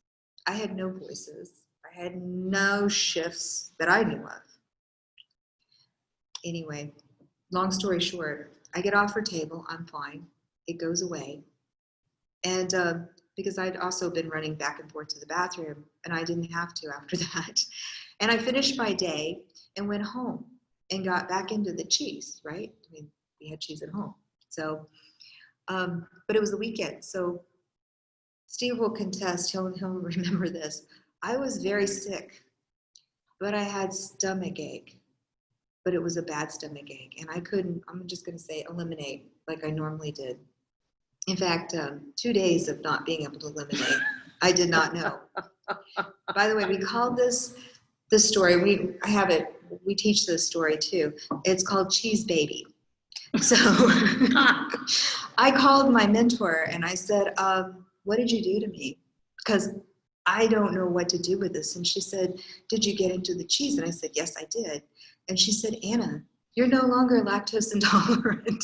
I had no voices. I had no shifts that I knew of. Anyway, long story short, I get off her table. I'm fine. It goes away. And because I'd also been running back and forth to the bathroom, and I didn't have to after that. And I finished my day and went home and got back into the cheese, right? I mean, we had cheese at home. So, but it was the weekend. So Steve will contest, he'll remember this. I was very sick, but I had stomach ache, but it was a bad stomach ache. And I couldn't, I'm just going to say, eliminate like I normally did. In fact, 2 days of not being able to eliminate, I did not know. By the way, we called this story, we teach this story too. It's called Cheese Baby. So I called my mentor and I said, what did you do to me? Because I don't know what to do with this. And she said, did you get into the cheese? And I said, yes, I did. And she said, Anna, you're no longer lactose intolerant.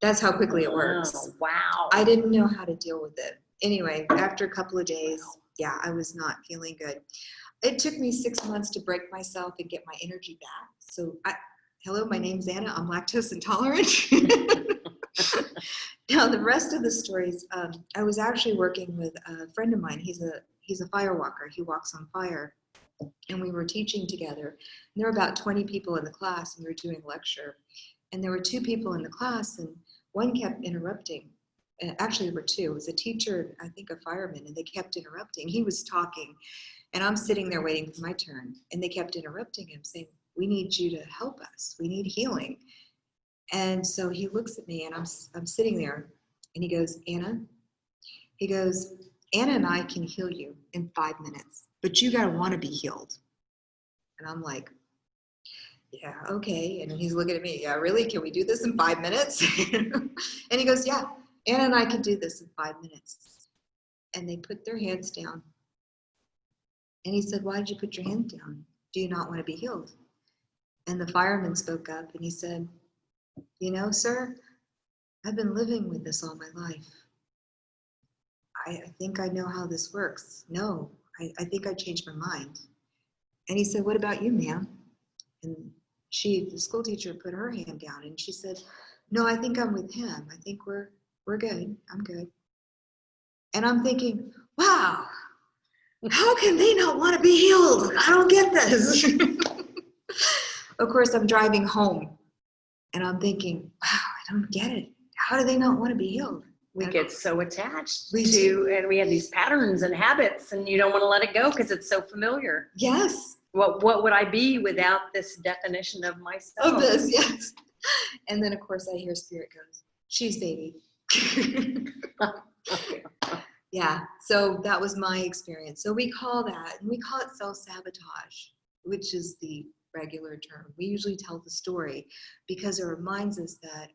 That's how quickly it works. Wow. I didn't know how to deal with it. Anyway, after a couple of days, yeah, I was not feeling good. It took me 6 months to break myself and get my energy back. So, hello, my name's Anna. I'm lactose intolerant. Now, the rest of the stories, I was actually working with a friend of mine. He's a fire walker. He walks on fire. And we were teaching together. And there were about 20 people in the class, and we were doing a lecture. And there were 2 people in the class, and one kept interrupting. Actually, there were 2. It was a teacher, I think a fireman, and they kept interrupting. He was talking, and I'm sitting there waiting for my turn. And they kept interrupting him, saying, we need you to help us. We need healing. And so he looks at me, and I'm sitting there, and he goes, Anna? He goes, Anna and I can heal you in 5 minutes, but you got to want to be healed. And I'm like, yeah, okay. And he's looking at me, yeah, really? Can we do this in 5 minutes? And he goes, yeah, Anna and I can do this in 5 minutes. And they put their hands down. And he said, why did you put your hand down? Do you not want to be healed? And the fireman spoke up and he said, you know, sir, I've been living with this all my life. I think I know how this works. No, I think I changed my mind. And he said, what about you, ma'am? And the school teacher, put her hand down and she said, no, I think I'm with him. I think we're good. I'm good. And I'm thinking, wow, how can they not want to be healed? I don't get this. Of course, I'm driving home and I'm thinking, wow, I don't get it. How do they not want to be healed? We get so attached We to, do. and we have these patterns and habits, and you don't want to let it go because it's so familiar. Yes. What would I be without this definition of myself? Of this, yes. And then, of course, I hear Spirit goes, she's baby. Yeah, so that was my experience. So we call that, and we call it self-sabotage, which is the regular term. We usually tell the story because it reminds us that,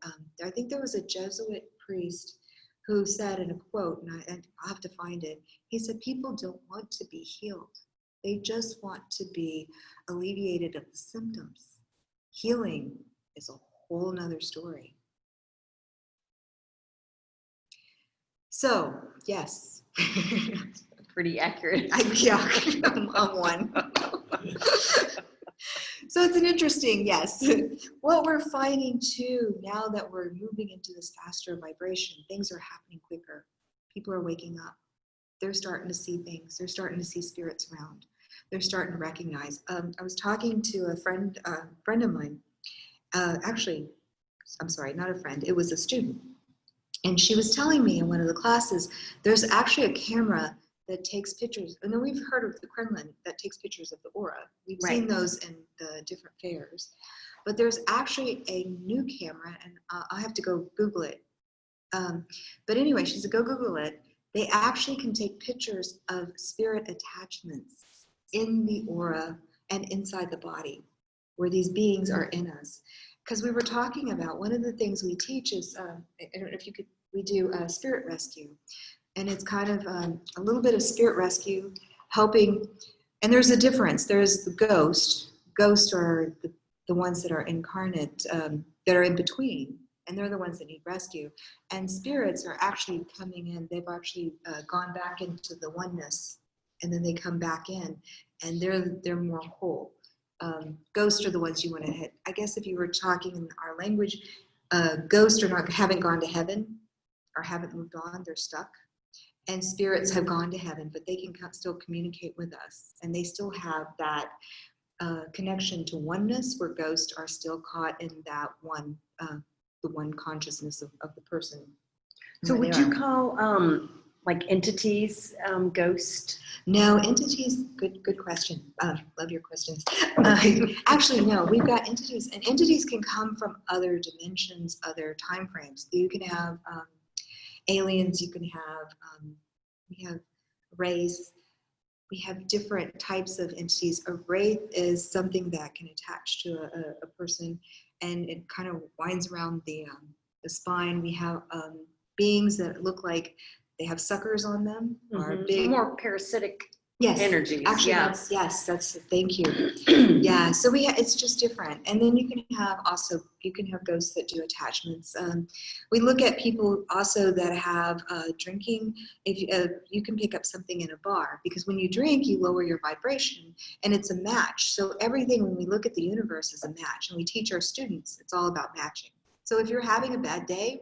I think there was a Jesuit priest who said in a quote, and I'll have to find it, he said, people don't want to be healed. They just want to be alleviated of the symptoms. Healing is a whole nother story. So, yes. Pretty accurate. Yeah, I'm one. So it's an interesting, yes. What we're finding too, now that we're moving into this faster vibration, things are happening quicker. People are waking up. They're starting to see things. They're starting to see spirits around. They're starting to recognize. I was talking to a friend of mine. Actually, I'm sorry, not a friend. It was a student. And she was telling me in one of the classes, there's actually a camera that takes pictures. And then we've heard of the Kremlin that takes pictures of the aura. We've seen those in the different fairs. But there's actually a new camera, and I'll have to go Google it. But anyway, she said, go Google it. They actually can take pictures of spirit attachments in the aura and inside the body, where these beings are in us. Because we were talking about, one of the things we teach is, I don't know if you could, we do spirit rescue. And it's kind of a little bit of spirit rescue, helping, and there's a difference. There's the ghost. Ghosts are the ones that are incarnate, that are in between, and they're the ones that need rescue. And spirits are actually coming in. They've actually gone back into the oneness, and then they come back in, and they're more whole. Ghosts are the ones you want to hit. I guess if you were talking in our language, ghosts haven't gone to heaven or haven't moved on. They're stuck. And spirits have gone to heaven, but they can still communicate with us. And they still have that connection to oneness, where ghosts are still caught in that one, the one consciousness of the person. So would you call like entities ghost? No, entities, good question. Love your questions. Actually, no, we've got entities, and entities can come from other dimensions, other time frames. You can have aliens, you can have, we have rays, we have different types of entities. A wraith is something that can attach to a person, and it kind of winds around the spine. We have beings that look like they have suckers on them, or big, more parasitic yes, energies. Actually, yeah. that's thank you. Yeah, so it's just different. And then you can have ghosts that do attachments. We look at people also that have drinking. If you can pick up something in a bar, because when you drink, you lower your vibration, and it's a match. So everything, when we look at the universe, is a match, and we teach our students it's all about matching. So if you're having a bad day,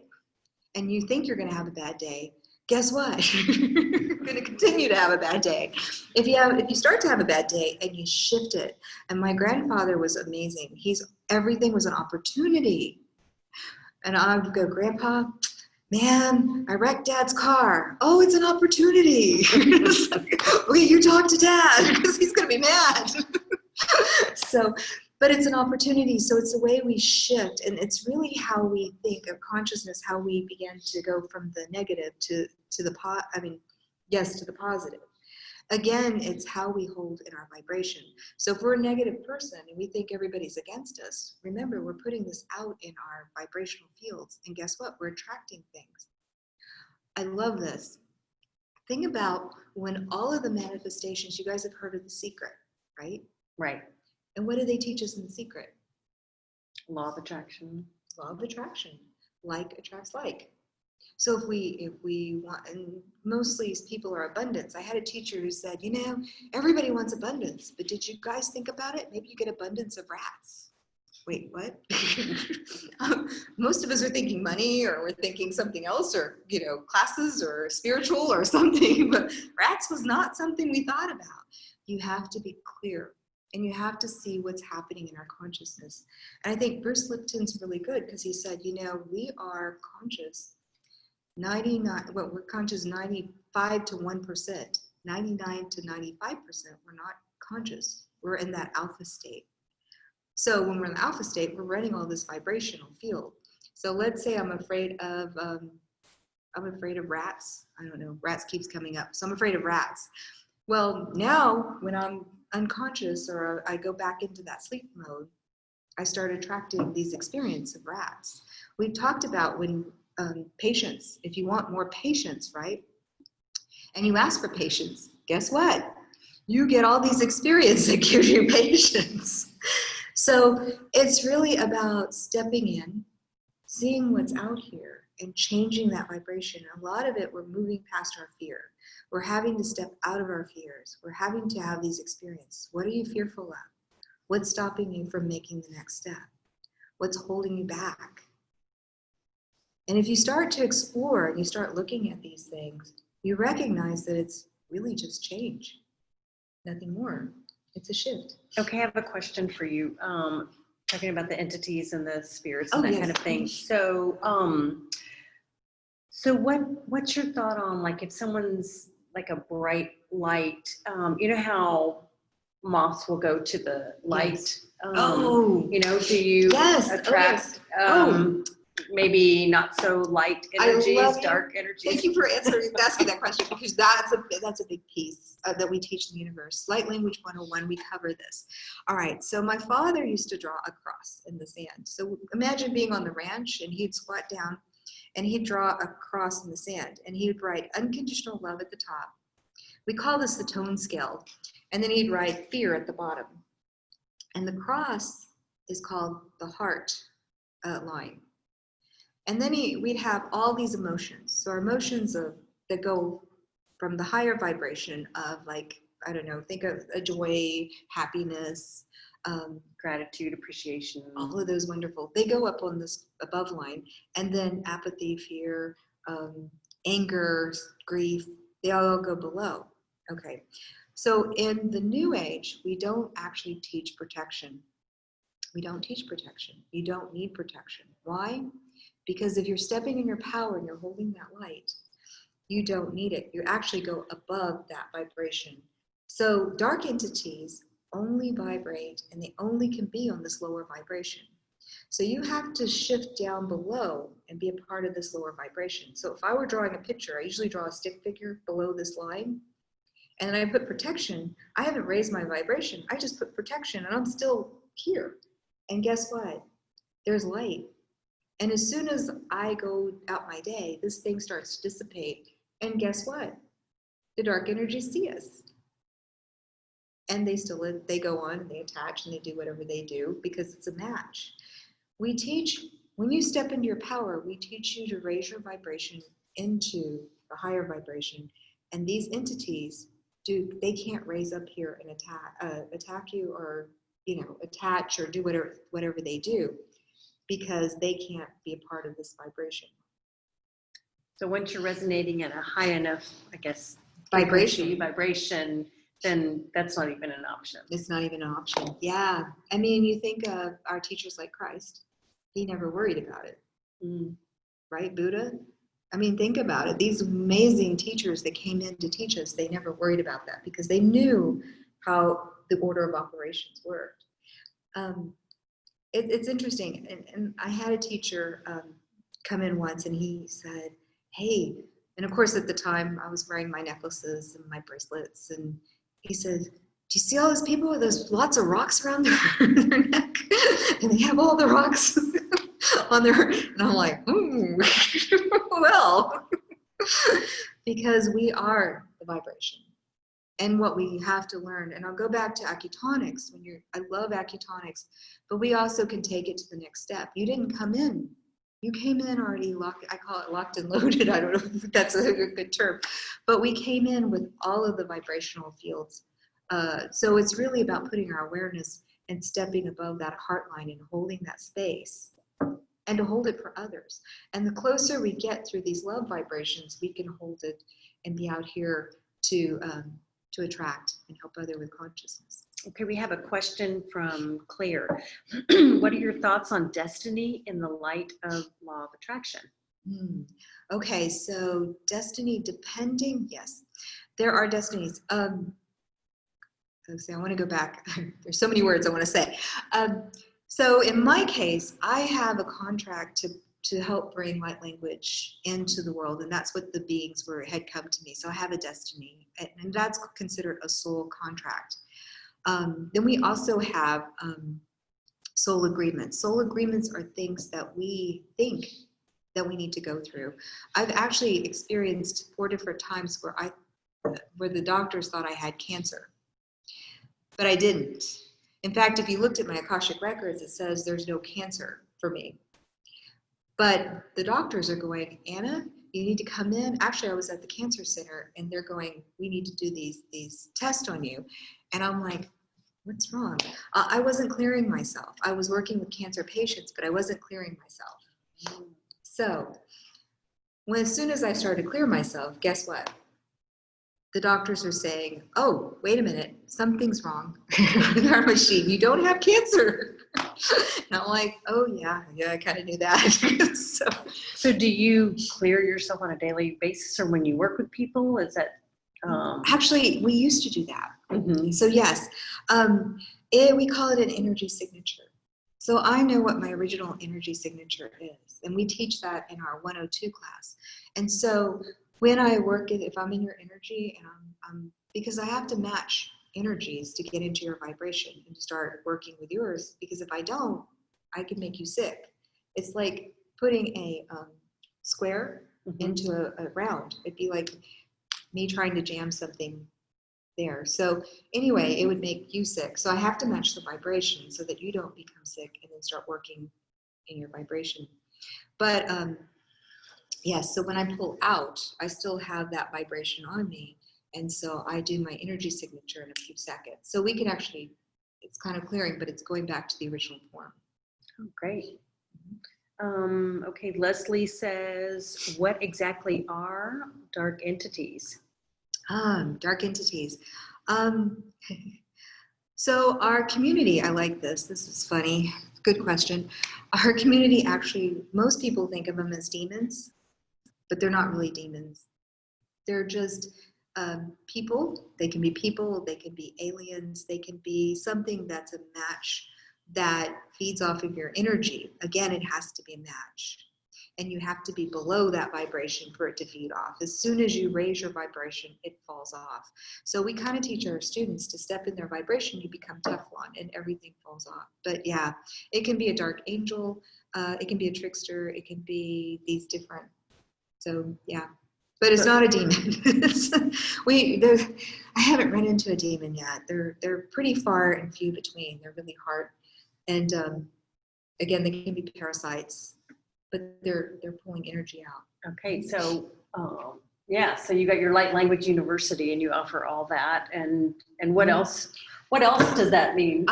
and you think you're going to have a bad day, guess what? You're going to continue to have a bad day. If you start to have a bad day and you shift it, and my grandfather was amazing. Everything was an opportunity. And I would go, Grandpa, man, I wrecked Dad's car. Oh, it's an opportunity. Okay, you talk to Dad, because he's going to be mad. But it's an opportunity. So it's the way we shift, and it's really how we think of consciousness, how we begin to go from the negative to the to the positive. Again, it's how we hold in our vibration. So if we're a negative person and we think everybody's against us, remember, we're putting this out in our vibrational fields, and guess what? We're attracting things. I love this. Think about when all of the manifestations, you guys have heard of The Secret, right? Right. And what do they teach us in The Secret? Law of attraction. Law of attraction. Like attracts like. So if we want, and mostly people are abundance. I had a teacher who said, everybody wants abundance, but did you guys think about it? Maybe you get abundance of rats. Wait, what? Most of us are thinking money, or we're thinking something else, or, classes or spiritual or something, but rats was not something we thought about. You have to be clear, and you have to see what's happening in our consciousness. And I think Bruce Lipton's really good, because he said, we are conscious we're conscious 95 to 1%, 99 to 95%, we're not conscious. We're in that alpha state. So when we're in the alpha state, we're running all this vibrational field. So let's say I'm afraid of rats. I don't know, rats keeps coming up. So I'm afraid of rats. Well, now when I'm unconscious, or I go back into that sleep mode, I start attracting these experiences of rats. We talked about when patience, if you want more patience, right? And you ask for patience, guess what? You get all these experiences that give you patience. So it's really about stepping in, seeing what's out here, and changing that vibration. A lot of it, we're moving past our fear. We're having to step out of our fears. We're having to have these experiences. What are you fearful of? What's stopping you from making the next step? What's holding you back? And if you start to explore and you start looking at these things, you recognize that it's really just change, nothing more. It's a shift. Okay, I have a question for you. Talking about the entities and the spirits and that yes. kind of thing. So, what's your thought on, like, if someone's like a bright light? You know how moths will go to the light? Yes. Do you attract? Maybe not so light energies, dark energies. Thank you for asking that question, because that's a big piece that we teach in the universe. Light Language 101, we cover this. All right, so my father used to draw a cross in the sand. So imagine being on the ranch, and he'd squat down and he'd draw a cross in the sand, and he'd write unconditional love at the top. We call this the tone scale. And then he'd write fear at the bottom. And the cross is called the heart line. And then we'd have all these emotions. So our emotions that go from the higher vibration of, like, I don't know, think of a joy, happiness, gratitude, appreciation. All of those wonderful. They go up on this above line. And then apathy, fear, anger, grief, they all go below. Okay. So in the New Age, we don't actually teach protection. We don't teach protection. You don't need protection. Why? Because if you're stepping in your power and you're holding that light, you don't need it. You actually go above that vibration. So dark entities only vibrate, and they only can be on this lower vibration. So you have to shift down below and be a part of this lower vibration. So if I were drawing a picture, I usually draw a stick figure below this line, and then I put protection. I haven't raised my vibration. I just put protection, and I'm still here. And guess what? There's light. And as soon as I go out my day, this thing starts to dissipate. And guess what? The dark energies see us. And they go on, and they attach, and they do whatever they do, because it's a match. We teach, when you step into your power, we teach you to raise your vibration into the higher vibration. And these entities, they can't raise up here and attack you, or attach, or do whatever they do, because they can't be a part of this vibration. So once you're resonating at a high enough, I guess, vibration, then that's not even an option. It's not even an option. Yeah. I mean, you think of our teachers like Christ. He never worried about it. Right? Buddha? I mean, think about it. These amazing teachers that came in to teach us, they never worried about that, because they knew how the order of operations worked. It's interesting. And I had a teacher come in once, and he said, hey, and of course at the time I was wearing my necklaces and my bracelets, and he said, do you see all those people with those lots of rocks around their neck? And they have all the rocks on their, and I'm like, well, because we are the vibration. And what we have to learn, and I'll go back to acutonics. I love acutonics, but we also can take it to the next step. You didn't come in. You came in already locked. I call it locked and loaded. I don't know if that's a good term, but we came in with all of the vibrational fields. So it's really about putting our awareness and stepping above that heart line and holding that space, and to hold it for others. And the closer we get through these love vibrations, we can hold it and be out here to attract and help other with consciousness. Okay, we have a question from Claire. What are your thoughts on destiny in the light of law of attraction? Okay, so destiny depending, yes, there are destinies. Let's see, I want to go back. There's so many words I want to say. So in my case, I have a contract to help bring light language into the world, and that's what the beings had come to me. So I have a destiny, and that's considered a soul contract. Then we also have soul agreements. Soul agreements are things that we think that we need to go through. I've actually experienced 4 different times where the doctors thought I had cancer, but I didn't. In fact, if you looked at my Akashic records, it says there's no cancer for me. But the doctors are going, Anna, you need to come in. Actually, I was at the cancer center, and they're going, we need to do these tests on you. And I'm like, what's wrong? I wasn't clearing myself. I was working with cancer patients, but I wasn't clearing myself. So as soon as I started to clear myself, guess what? The doctors are saying, oh, wait a minute, something's wrong with our machine. You don't have cancer. And I'm like, oh, yeah, I kind of knew that. So do you clear yourself on a daily basis, or when you work with people? Is that... Actually, we used to do that. Mm-hmm. So yes, we call it an energy signature. So I know what my original energy signature is, and we teach that in our 102 class. And so when I work, if I'm in your energy, and I'm because I have to match energies to get into your vibration and to start working with yours, because if I don't, I can make you sick. It's like putting a square into a round. It'd be like me trying to jam something there. So anyway, it would make you sick. So I have to match the vibration so that you don't become sick and then start working in your vibration. But yes, so when I pull out, I still have that vibration on me. And so I do my energy signature in a few seconds. So we can actually, it's kind of clearing, but it's going back to the original form. Oh, great. Okay, Leslie says, what exactly are dark entities? Dark entities. So our community, I like this. This is funny. Good question. Our community actually, most people think of them as demons, but they're not really demons. They're just people. They can be aliens, they can be something that's a match that feeds off of your energy. Again, it has to be a match. And you have to be below that vibration for it to feed off. As soon as you raise your vibration, it falls off. So we kind of teach our students to step in their vibration, you become Teflon and everything falls off. But yeah, it can be a dark angel, it can be a trickster, it can be these different, so yeah. But it's not a demon. I haven't run into a demon yet. They're pretty far and few between. They're really hard. And again, they can be parasites, but they're pulling energy out. Okay, so yeah, so you got your Light Language University, and you offer all that, and what else? What else does that mean?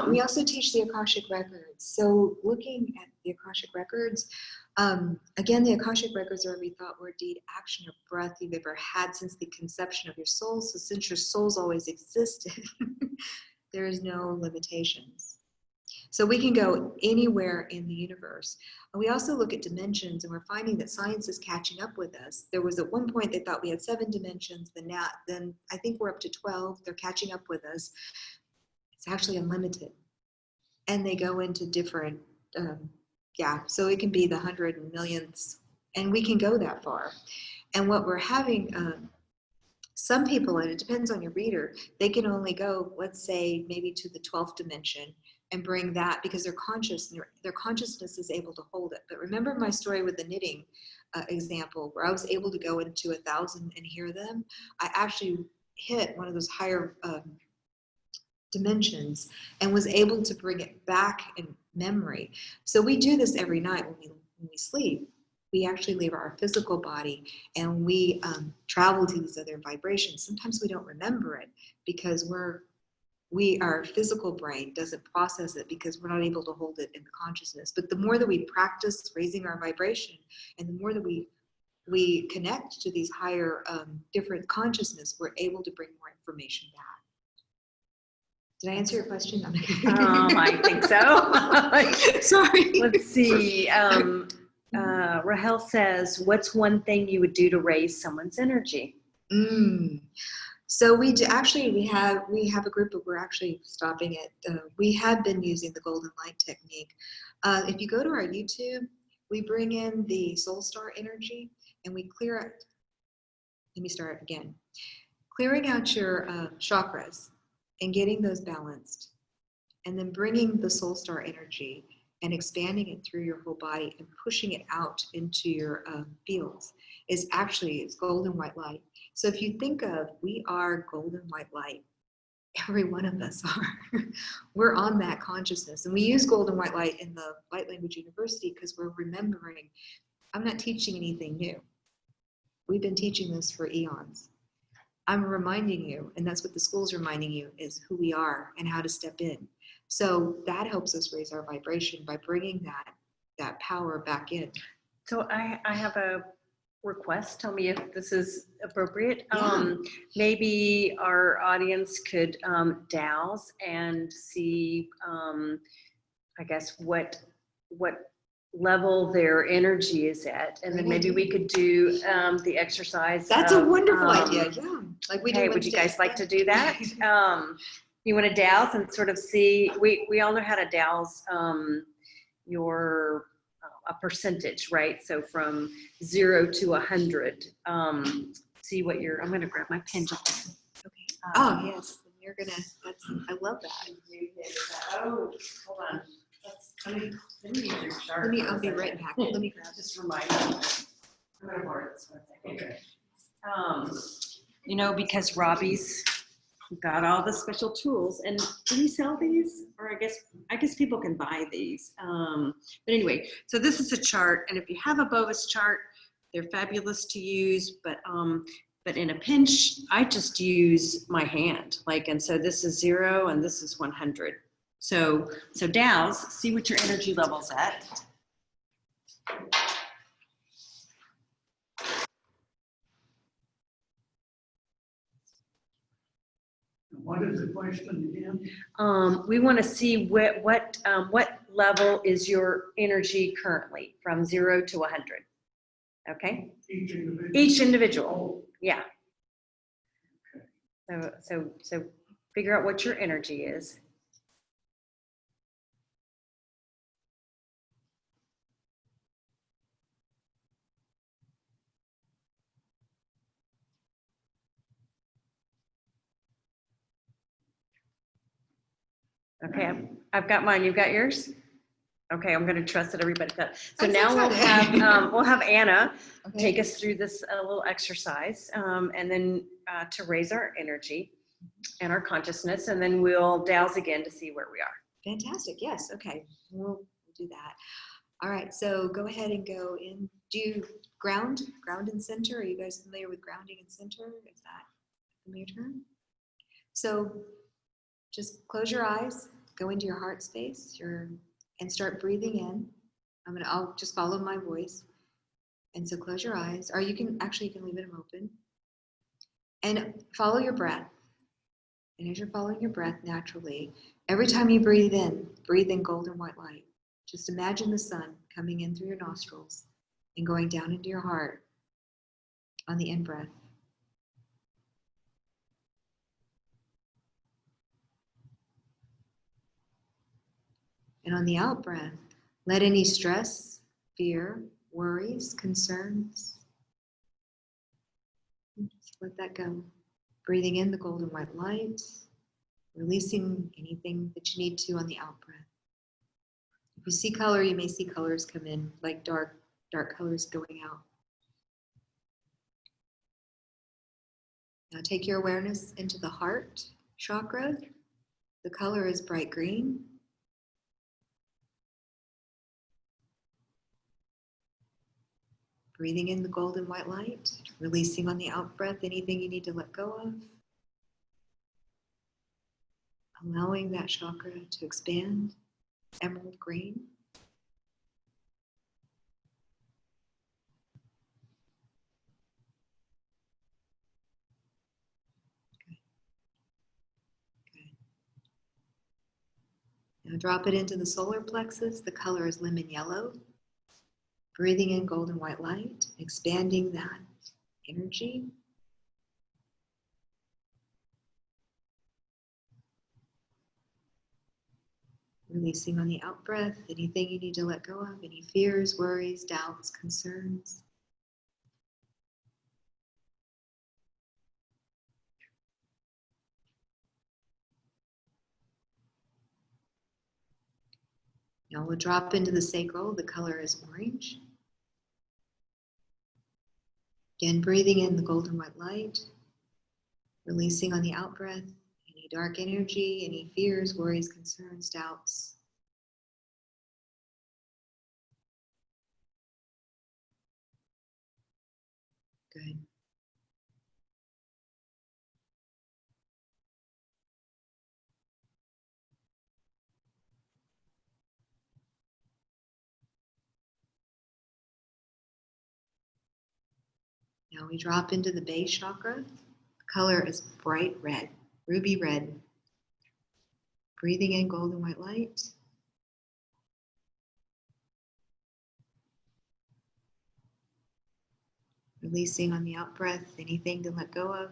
We also teach the Akashic Records. So looking at the Akashic Records, again, the Akashic Records are every thought, word, deed, action, or breath you've ever had since the conception of your soul. So since your soul's always existed, there is no limitations. So we can go anywhere in the universe. And we also look at dimensions, and we're finding that science is catching up with us. There was at one point they thought we had 7 dimensions, then I think we're up to 12. They're catching up with us. It's actually unlimited. And they go into different, so it can be the 100 and millions, and we can go that far. And what we're having, some people, and it depends on your reader, they can only go, let's say, maybe to the 12th dimension and bring that, because they're conscious, and their consciousness is able to hold it. But remember my story with the knitting. example where I was able to go into 1,000 and hear them. I actually hit one of those higher dimensions and was able to bring it back in memory. So we do this every night when we sleep. We actually leave our physical body and we travel to these other vibrations. Sometimes we don't remember it because our physical brain doesn't process it because we're not able to hold it in the consciousness. But the more that we practice raising our vibration and the more that we connect to these higher different consciousness, we're able to bring more information back. Did I answer your question? I think so. Sorry. Let's see. Rahel says, what's one thing you would do to raise someone's energy? So we have a group that we're actually stopping it. We have been using the golden light technique. If you go to our YouTube, we bring in the soul star energy and we clear it. Let me start again. Clearing out your chakras and getting those balanced, and then bringing the soul star energy and expanding it through your whole body and pushing it out into your fields it's golden white light. So if you think of, we are golden white light. Every one of us are. We're on that consciousness. And we use golden white light in the Light Language University because we're remembering, I'm not teaching anything new. We've been teaching this for eons. I'm reminding you, and that's what the school's reminding you, is who we are and how to step in. So that helps us raise our vibration by bringing that power back in. So I have a request. Tell me if this is appropriate. Yeah. Maybe our audience could douse and see, I guess, what level their energy is at, and then maybe we could do the exercise. That's a wonderful idea. Yeah, like we do. Would you guys like to do that? You want to douse and sort of see? We all know how to douse your a percentage, right? So from 0 to 100. See what you're. I'm going to grab my pen. Just okay. Oh yes, you're gonna. I love that. Oh, hold on. Let me use your chart. I'll be right back. Let me grab. Just remind me. I'm going to borrow this one second. Okay. Because Robbie's got all the special tools, and do we sell these? Or I guess people can buy these. But anyway, so this is a chart, and if you have a Bovis chart, they're fabulous to use. But in a pinch, I just use my hand. And so this is 0, and this is 100. So douse, see what your energy level's at. What is the question again? We want to see what level is your energy currently from 0 to 100. Okay. Each individual. Yeah. So figure out what your energy is. Okay, I've got mine. You've got yours? Okay, I'm going to trust that everybody does. So now we'll have Anna take us through this little exercise, and then to raise our energy and our consciousness, and then we'll douse again to see where we are. Fantastic. Yes. Okay. We'll do that. All right. So go ahead and go in. Do you ground and center? Are you guys familiar with grounding and center? Is that a familiar term? So just close your eyes, go into your heart space, and start breathing in. I'll just follow my voice. And so close your eyes, or you can leave them open. And follow your breath. And as you're following your breath naturally, every time you breathe in golden white light. Just imagine the sun coming in through your nostrils and going down into your heart on the in-breath. And on the out-breath, let any stress, fear, worries, concerns, just let that go. Breathing in the golden white light, releasing anything that you need to on the out-breath. If you see color, you may see colors come in, like dark colors going out. Now take your awareness into the heart chakra. The color is bright green. Breathing in the golden white light, releasing on the out breath anything you need to let go of. Allowing that chakra to expand, emerald green. Now drop it into the solar plexus. The color is lemon yellow. Breathing in golden white light, expanding that energy. Releasing on the out breath anything you need to let go of, any fears, worries, doubts, concerns. Now we'll drop into the sacral. The color is orange. Again, breathing in the golden white light, releasing on the out breath any dark energy, any fears, worries, concerns, doubts. Good. Now we drop into the base chakra. The color is bright red, ruby red. Breathing in golden white light. Releasing on the out breath anything to let go of.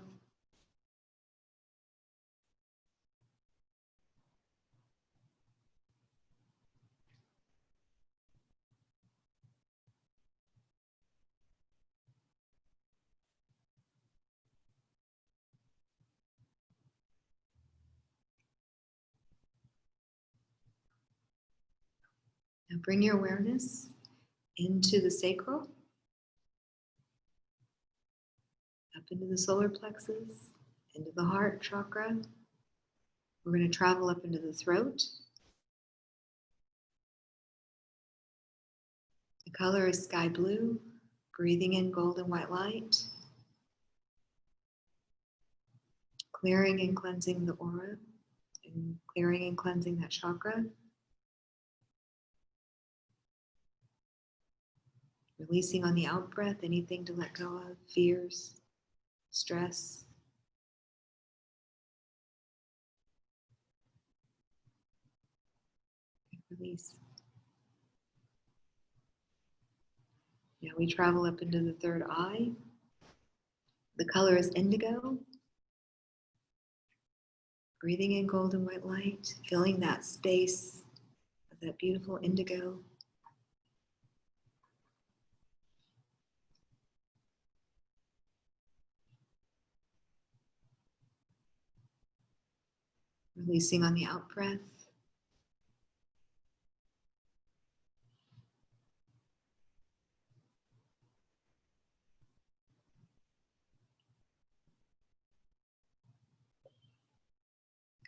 Now bring your awareness into the sacral, up into the solar plexus, into the heart chakra. We're going to travel up into the throat. The color is sky blue. Breathing in golden white light. Clearing and cleansing the aura, and clearing and cleansing that chakra. Releasing on the out breath anything to let go of, fears, stress. Release. Now we travel up into the third eye. The color is indigo. Breathing in golden white light, filling that space of that beautiful indigo. Releasing on the out breath.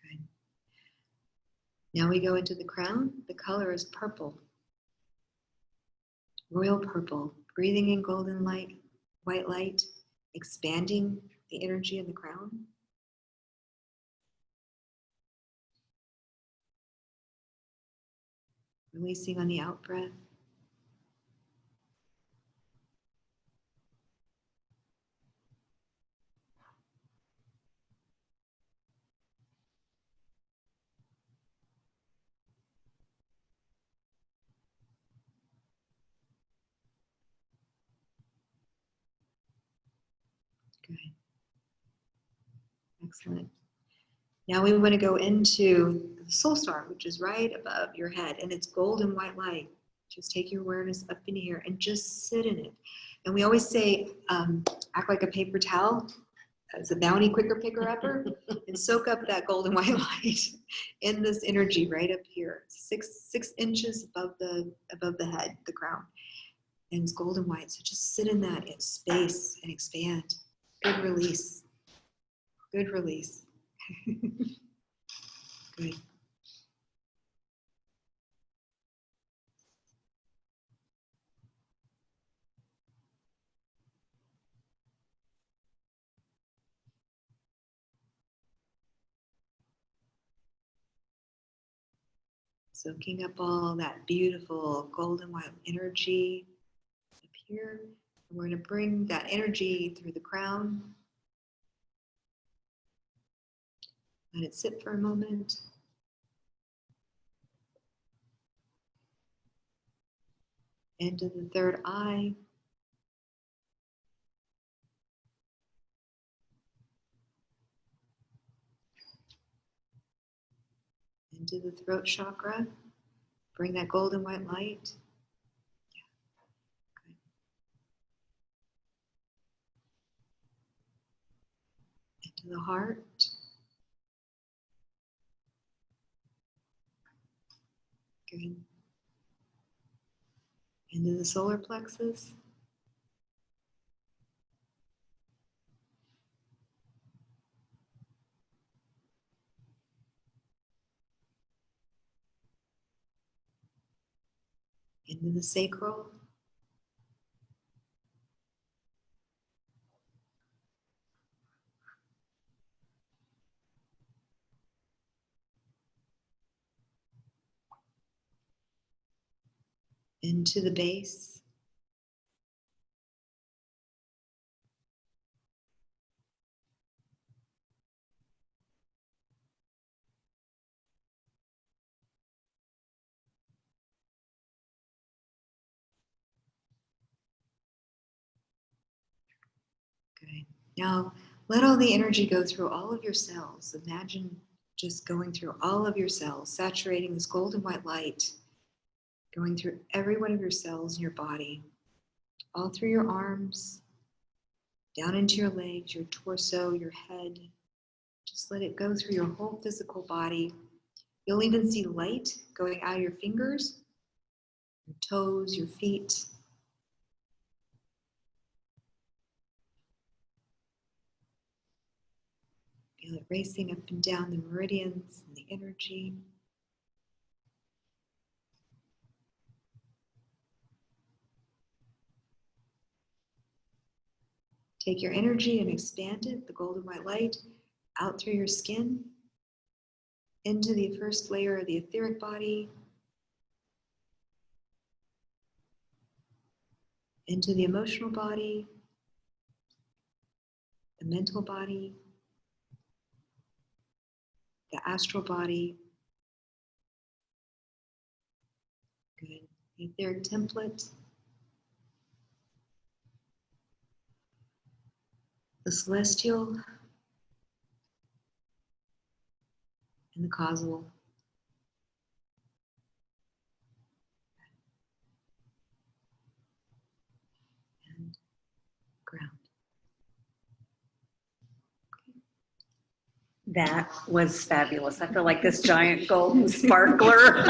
Good. Now we go into the crown. The color is purple. Royal purple. Breathing in golden light, white light, expanding the energy in the crown. Releasing on the out breath. Good. Excellent. Now we want to go into the soul star, which is right above your head, and it's golden white light. Just take your awareness up in here and just sit in it. And we always say, act like a paper towel as a bounty quicker picker upper and soak up that golden white light in this energy right up here, six inches above the head, the crown. And it's golden white, so just sit in that space and expand. Good release. Good release. Good. Soaking up all that beautiful golden white energy up here. We're going to bring that energy through the crown. Let it sit for a moment. Into the third eye. Into the throat chakra. Bring that golden white light. Good. Into the heart. Good. Into the solar plexus. Into the sacral. Into the base. Good. Now, let all the energy go through all of your cells. Imagine just going through all of your cells, saturating this golden white light, going through every one of your cells in your body, all through your arms, down into your legs, your torso, your head. Just let it go through your whole physical body. You'll even see light going out of your fingers, your toes, your feet. Feel it racing up and down the meridians and the energy. Take your energy and expand it, the golden white light, out through your skin, into the first layer of the etheric body, into the emotional body, the mental body, the astral body. Good. The etheric template. The celestial. And the causal. And ground. That was fabulous. I feel like this giant golden sparkler.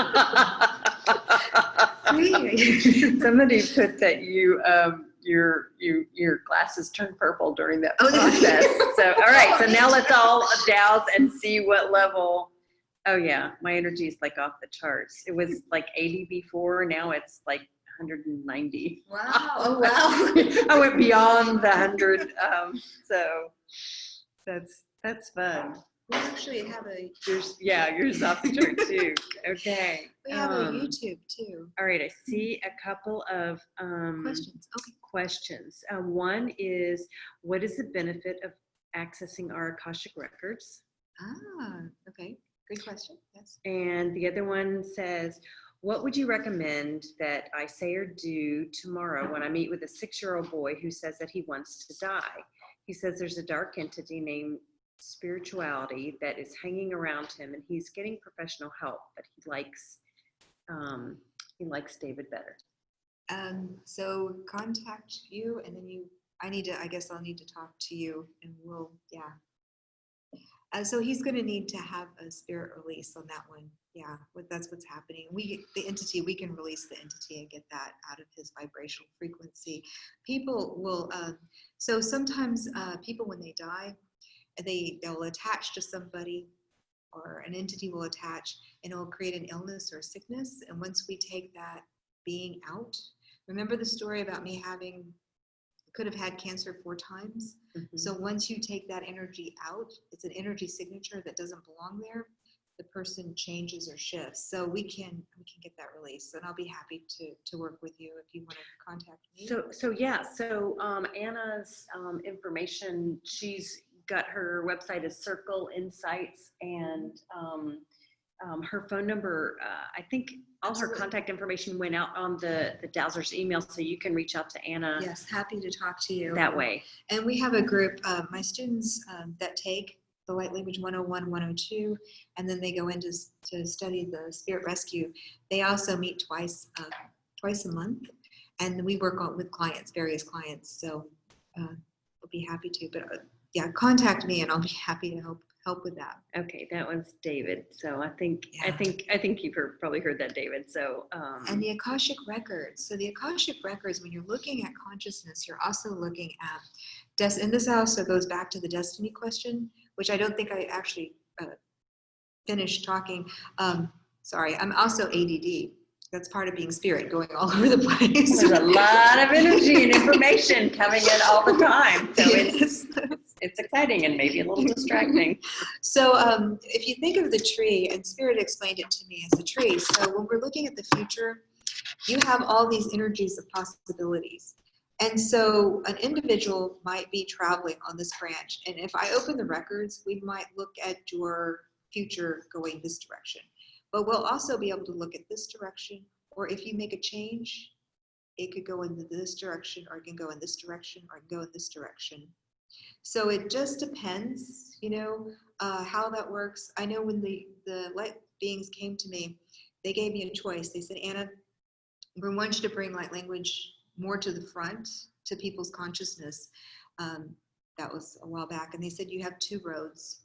Somebody put that your glasses turned purple during that process. So all right, so now let's all douse and see what level. Oh yeah, my energy is like off the charts. It was like 80 before, now it's like 190. Wow! Oh wow! I went beyond the 100. So that's fun. We actually have a Yours off the chart too. Okay. we have a YouTube too. All right, I see a couple of Questions. Okay. questions. One is, what is the benefit of accessing our Akashic records? Ah, okay. Good question. Yes. And the other one says, what would you recommend that I say or do tomorrow when I meet with a 6-year-old boy who says that he wants to die? He says there's a dark entity named spirituality that is hanging around him, and he's getting professional help, but he likes David better. So contact you, and then I guess I'll need to talk to you, and we'll, yeah. So he's going to need to have a spirit release on that one. Yeah, that's what's happening. We can release the entity and get that out of his vibrational frequency. People will, so sometimes people when they die, they'll attach to somebody, or an entity will attach, and it will create an illness or sickness. And once we take that being out, remember the story about me could have had cancer 4 times. Mhm. So once you take that energy out, it's an energy signature that doesn't belong there. The person changes or shifts. So we can get that released. And I'll be happy to work with you if you want to contact me. So Anna's information, she's got her website is Circle Insights, and her phone number, I think all her Absolutely. contact information went out on the Dowsers email, so you can reach out to Anna Yes, happy to talk to you. that way. And we have a group, my students that take the Light Language 101, 102, and then they go in to study the Spirit Rescue. They also meet twice a month, and we work with clients, various clients. So I'll be happy to. But yeah, contact me, and I'll be happy to help with that. Okay, that one's David. So I think Yeah. I think you've probably heard that, David. So And the Akashic Records. So the Akashic Records, when you're looking at consciousness, you're also looking at, and this also goes back to the destiny question, which I don't think I actually finished talking. Sorry, I'm also ADD. That's part of being spirit, going all over the place. there's a lot of energy and information coming in all the time. So it's exciting and maybe a little distracting. So if you think of the tree, and Spirit explained it to me as a tree. So when we're looking at the future, you have all these energies of possibilities. And so an individual might be traveling on this branch. And if I open the records, we might look at your future going this direction. But we'll also be able to look at this direction, or if you make a change, it could go in this direction, or it can go in this direction, or it can go in this direction. So it just depends, how that works. I know when the light beings came to me, they gave me a choice. They said, Anna, we want you to bring light language more to the front, to people's consciousness. That was a while back. And they said, you have 2 roads.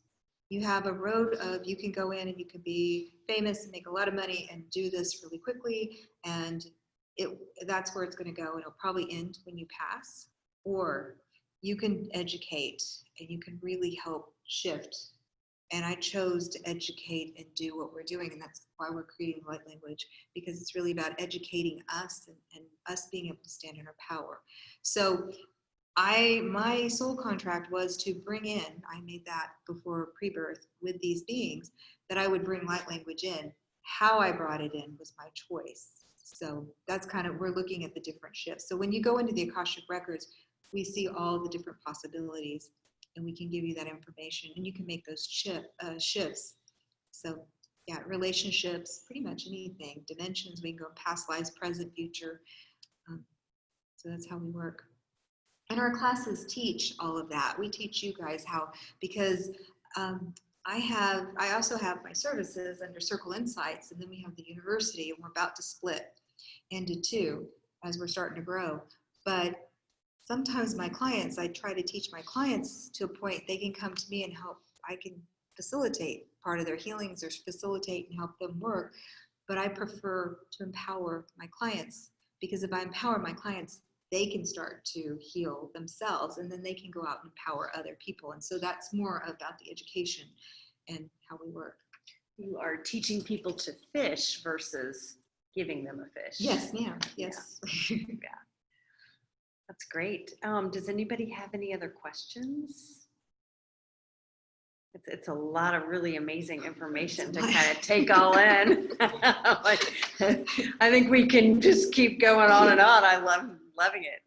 You have a road of, you can go in and you can be famous and make a lot of money and do this really quickly. And that's where it's going to go. And it'll probably end when you pass. Or you can educate and you can really help shift. And I chose to educate and do what we're doing. And that's why we're creating light language, because it's really about educating us and us being able to stand in our power. So my soul contract was to bring in, I made that before pre-birth with these beings, that I would bring light language in. How I brought it in was my choice. So that's kind of, we're looking at the different shifts. So when you go into the Akashic Records, we see all the different possibilities, and we can give you that information, and you can make those shifts. So yeah, relationships, pretty much anything, dimensions, we can go past lives, present, future. So that's how we work. And our classes teach all of that. We teach you guys how, because I also have my services under Circle Insights, and then we have the university, and we're about to split into 2 as we're starting to grow. But sometimes my clients, I try to teach my clients to a point they can come to me and help. I can facilitate part of their healings or facilitate and help them work. But I prefer to empower my clients, because if I empower my clients, they can start to heal themselves, and then they can go out and empower other people. And so that's more about the education and how we work. You are teaching people to fish versus giving them a fish. Yes, ma'am. Yes. Yeah. That's great. Does anybody have any other questions? It's a lot of really amazing information to kind of take all in. I think we can just keep going on and on. I loving it.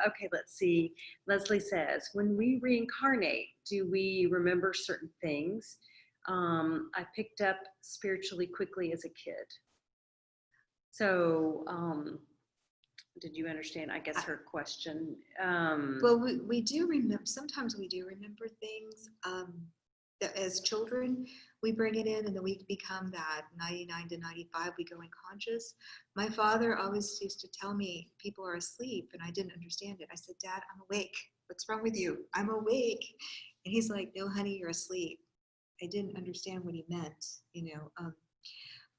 Okay, let's see. Leslie says, when we reincarnate, do we remember certain things? I picked up spiritually quickly as a kid. So, did you understand, I guess, her question? Well, we do remember, sometimes we do remember things. That as children, we bring it in, and then we become that 99 to 95, we go unconscious. My father always used to tell me people are asleep, and I didn't understand it. I said, Dad, I'm awake. What's wrong with you? I'm awake. And he's like, no, honey, you're asleep. I didn't understand what he meant,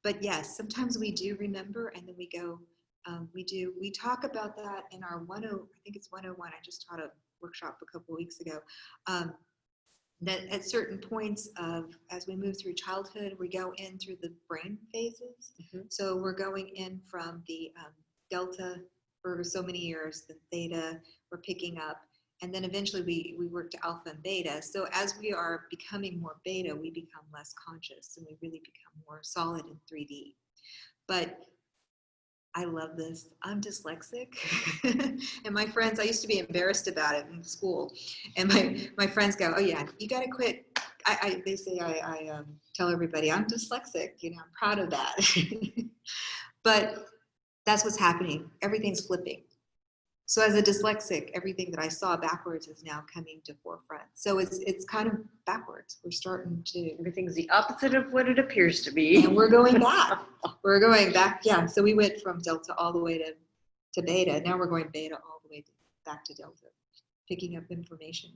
But yes, sometimes we do remember, and then we go, we talk about that in our I think it's 101. I just taught a workshop a couple of weeks ago. That at certain points as we move through childhood, we go in through the brain phases. So we're going in from the delta for so many years, the theta we're picking up, and then eventually we work to alpha and beta. So as we are becoming more beta, we become less conscious and we really become more solid in 3D. But I love this. I'm dyslexic. And my friends, I used to be embarrassed about it in school. And my friends go, oh yeah, you got to quit. They say I tell everybody I'm dyslexic. You know, I'm proud of that. But that's what's happening. Everything's flipping. So as a dyslexic, everything that I saw backwards is now coming to forefront. So it's kind of backwards. We're starting to. Everything's the opposite of what it appears to be. And we're going back. We're going back. Yeah. So we went from delta all the way to beta. Now we're going beta all the way back to delta, picking up information.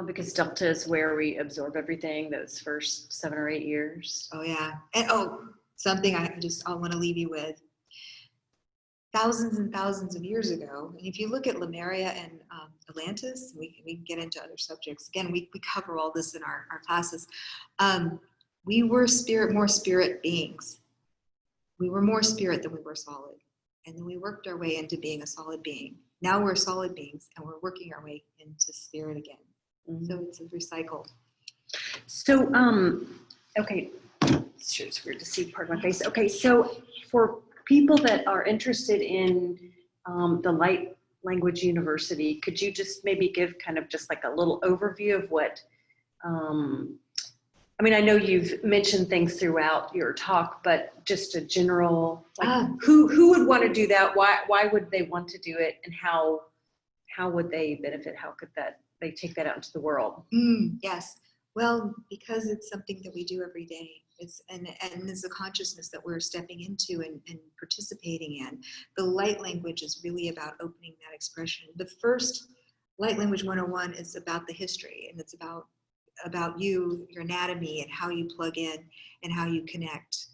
Because delta is where we absorb everything those first 7 or 8 years. Oh yeah. And something I want to leave you with. Thousands and thousands of years ago, and if you look at Lemuria and Atlantis, we can get into other subjects. Again, we cover all this in our classes. We were more spirit beings. We were more spirit than we were solid. And then we worked our way into being a solid being. Now we're solid beings and we're working our way into spirit again. So it's a recycle. So, okay, sure, it's weird to see part of my face. Okay, so for people that are interested in the Light Language University, could you just maybe give kind of just like a little overview of what, I mean, I know you've mentioned things throughout your talk, but just a general, like who would want to do that? Why would they want to do it? And how would they benefit? How could they take that out into the world? Yes. Well, because it's something that we do every day. And it's a consciousness that we're stepping into and participating in. The light language is really about opening that expression. The first Light Language 101 is about the history, and it's about you, your anatomy, and how you plug in and how you connect.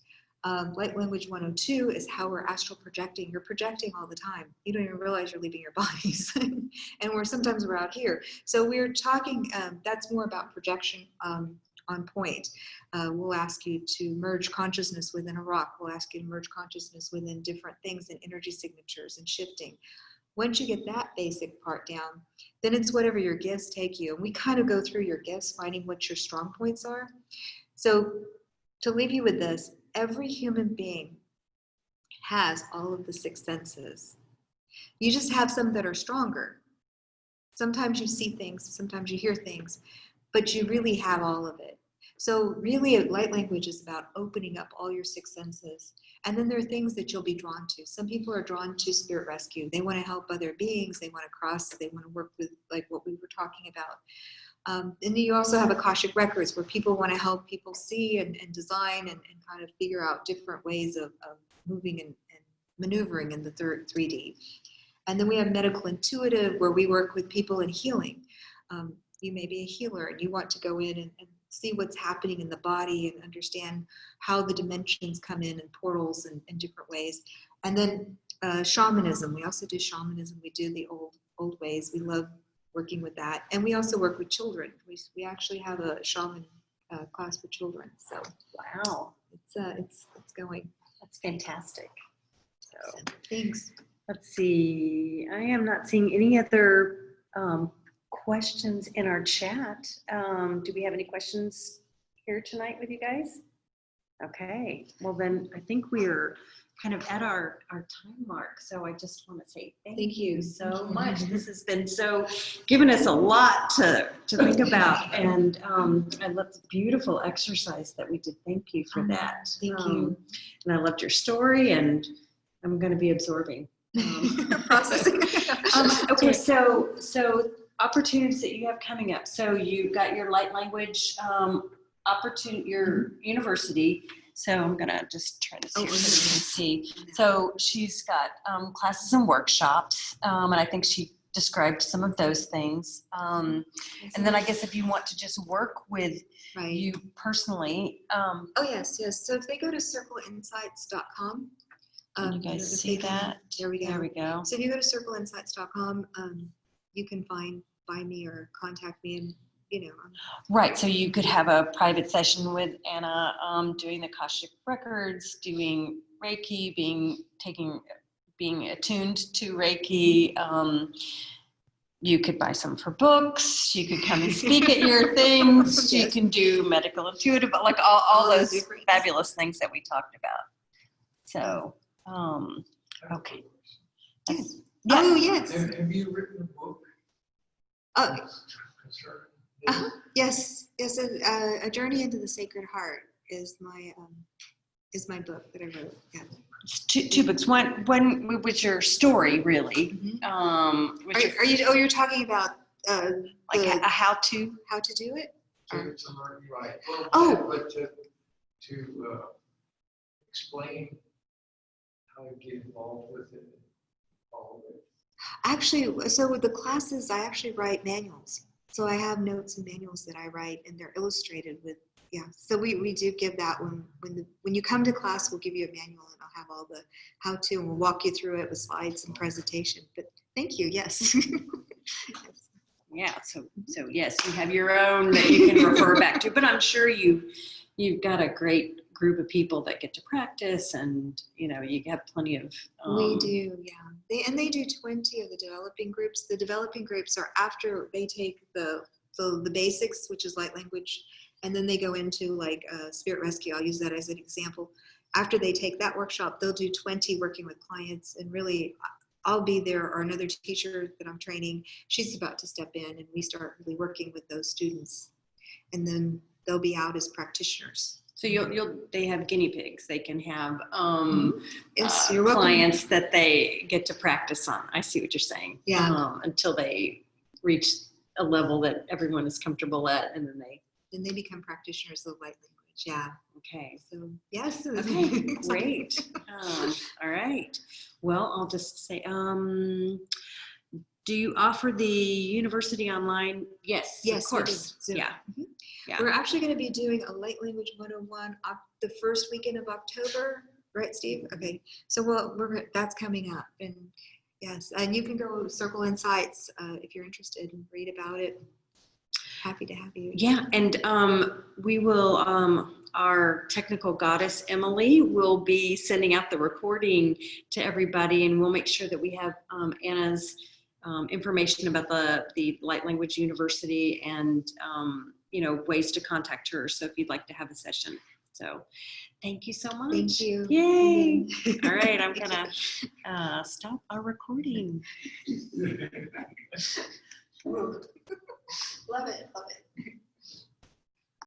Light Language 102 is how we're astral projecting. You're projecting all the time. You don't even realize you're leaving your bodies. And sometimes we're out here. So we're talking, that's more about projection on point. We'll ask you to merge consciousness within a rock. We'll ask you to merge consciousness within different things and energy signatures and shifting. Once you get that basic part down, then it's whatever your gifts take you. And we kind of go through your gifts, finding what your strong points are. So to leave you with this, every human being has all of the 6 senses. You just have some that are stronger. Sometimes you see things, sometimes you hear things, but you really have all of it. So really, light language is about opening up all your 6 senses. And then there are things that you'll be drawn to. Some people are drawn to spirit rescue. They want to help other beings. They want to cross. They want to work with, like what we were talking about. And you also have Akashic Records, where people want to help people see and design and kind of figure out different ways of moving and maneuvering in the 3D. And then we have Medical Intuitive, where we work with people in healing. You may be a healer and you want to go in and see what's happening in the body and understand how the dimensions come in and portals in different ways. And then shamanism. We also do shamanism. We do the old ways. We love working with that. And we also work with children. We actually have a shaman class for children. So wow, it's going. That's fantastic. So thanks. Let's see. I am not seeing any other questions in our chat. Do we have any questions here tonight with you guys? Okay. Well, then I think we're kind of at our time mark. So I just want to say thank you so much. This has been given us a lot to think about. And I loved the beautiful exercise that we did. Thank you for that. Thank you. And I loved your story, and I'm going to be absorbing. Processing. Okay, so opportunities that you have coming up. So you got your light language opportunity, your university. So I'm gonna just try to see if you can see. So she's got classes and workshops, and I think she described some of those things. And then I guess if you want to just work with you personally. Oh yes. So if they go to circleinsights.com. Can you guys see that? There we go. There we go. So if you go to circleinsights.com, you can find me or contact me, and Right. So you could have a private session with Anna, doing the Akashic Records, doing Reiki, being attuned to Reiki. You could buy some for books. You could come and speak at your things. Yes. You can do medical intuitive, like all those different- fabulous things that we talked about. So, okay. Yes. Yeah. Oh, yes. Have you written a book? Oh, concerning yes. Yes. A Journey into the Sacred Heart is my book that I wrote. Yeah. It's two books. One was your story, really. You're talking about Like a how-to? how to do it? to learn, right? Well, Oh. but to explain how to get involved with it, all of it. Actually, so with the classes, I actually write manuals. So I have notes and manuals that I write, and they're illustrated with, yeah. So we do give that when you come to class, we'll give you a manual, and I'll have all the how-to, and we'll walk you through it with slides and presentation. But thank you, yes. Yes. Yeah. So yes, you have your own that you can refer back to, but I'm sure you've got a great group of people that get to practice, and you have plenty of. We do, yeah. They do 20 of the developing groups. The developing groups are after they take the basics, which is light language, and then they go into like spirit rescue. I'll use that as an example. After they take that workshop, they'll do 20 working with clients, and really I'll be there, or another teacher that I'm training, she's about to step in, and we start really working with those students, and then they'll be out as practitioners. So they have guinea pigs. They can have Yes, you're welcome. clients that they get to practice on. I see what you're saying. Yeah. Until they reach a level that everyone is comfortable at, and then they become practitioners of light language. Yeah. Okay. So yes. Okay. Great. All right. Well, I'll just say, do you offer the university online? Yes. Yes, of course. we do. Yeah. Mhm. Yeah. We're actually going to be doing a light language 101 the first weekend of October, right, Steve? Okay. So that's coming up, and yes, and you can go to Circle Insights if you're interested and read about it. Happy to have you. Yeah, and we will, our technical goddess, Emily, will be sending out the recording to everybody, and we'll make sure that we have Anna's information about the Light Language University and, ways to contact her. So if you'd like to have a session. So thank you so much. Thank you. Yay. All right, I'm going to stop our recording. Love it. Love it.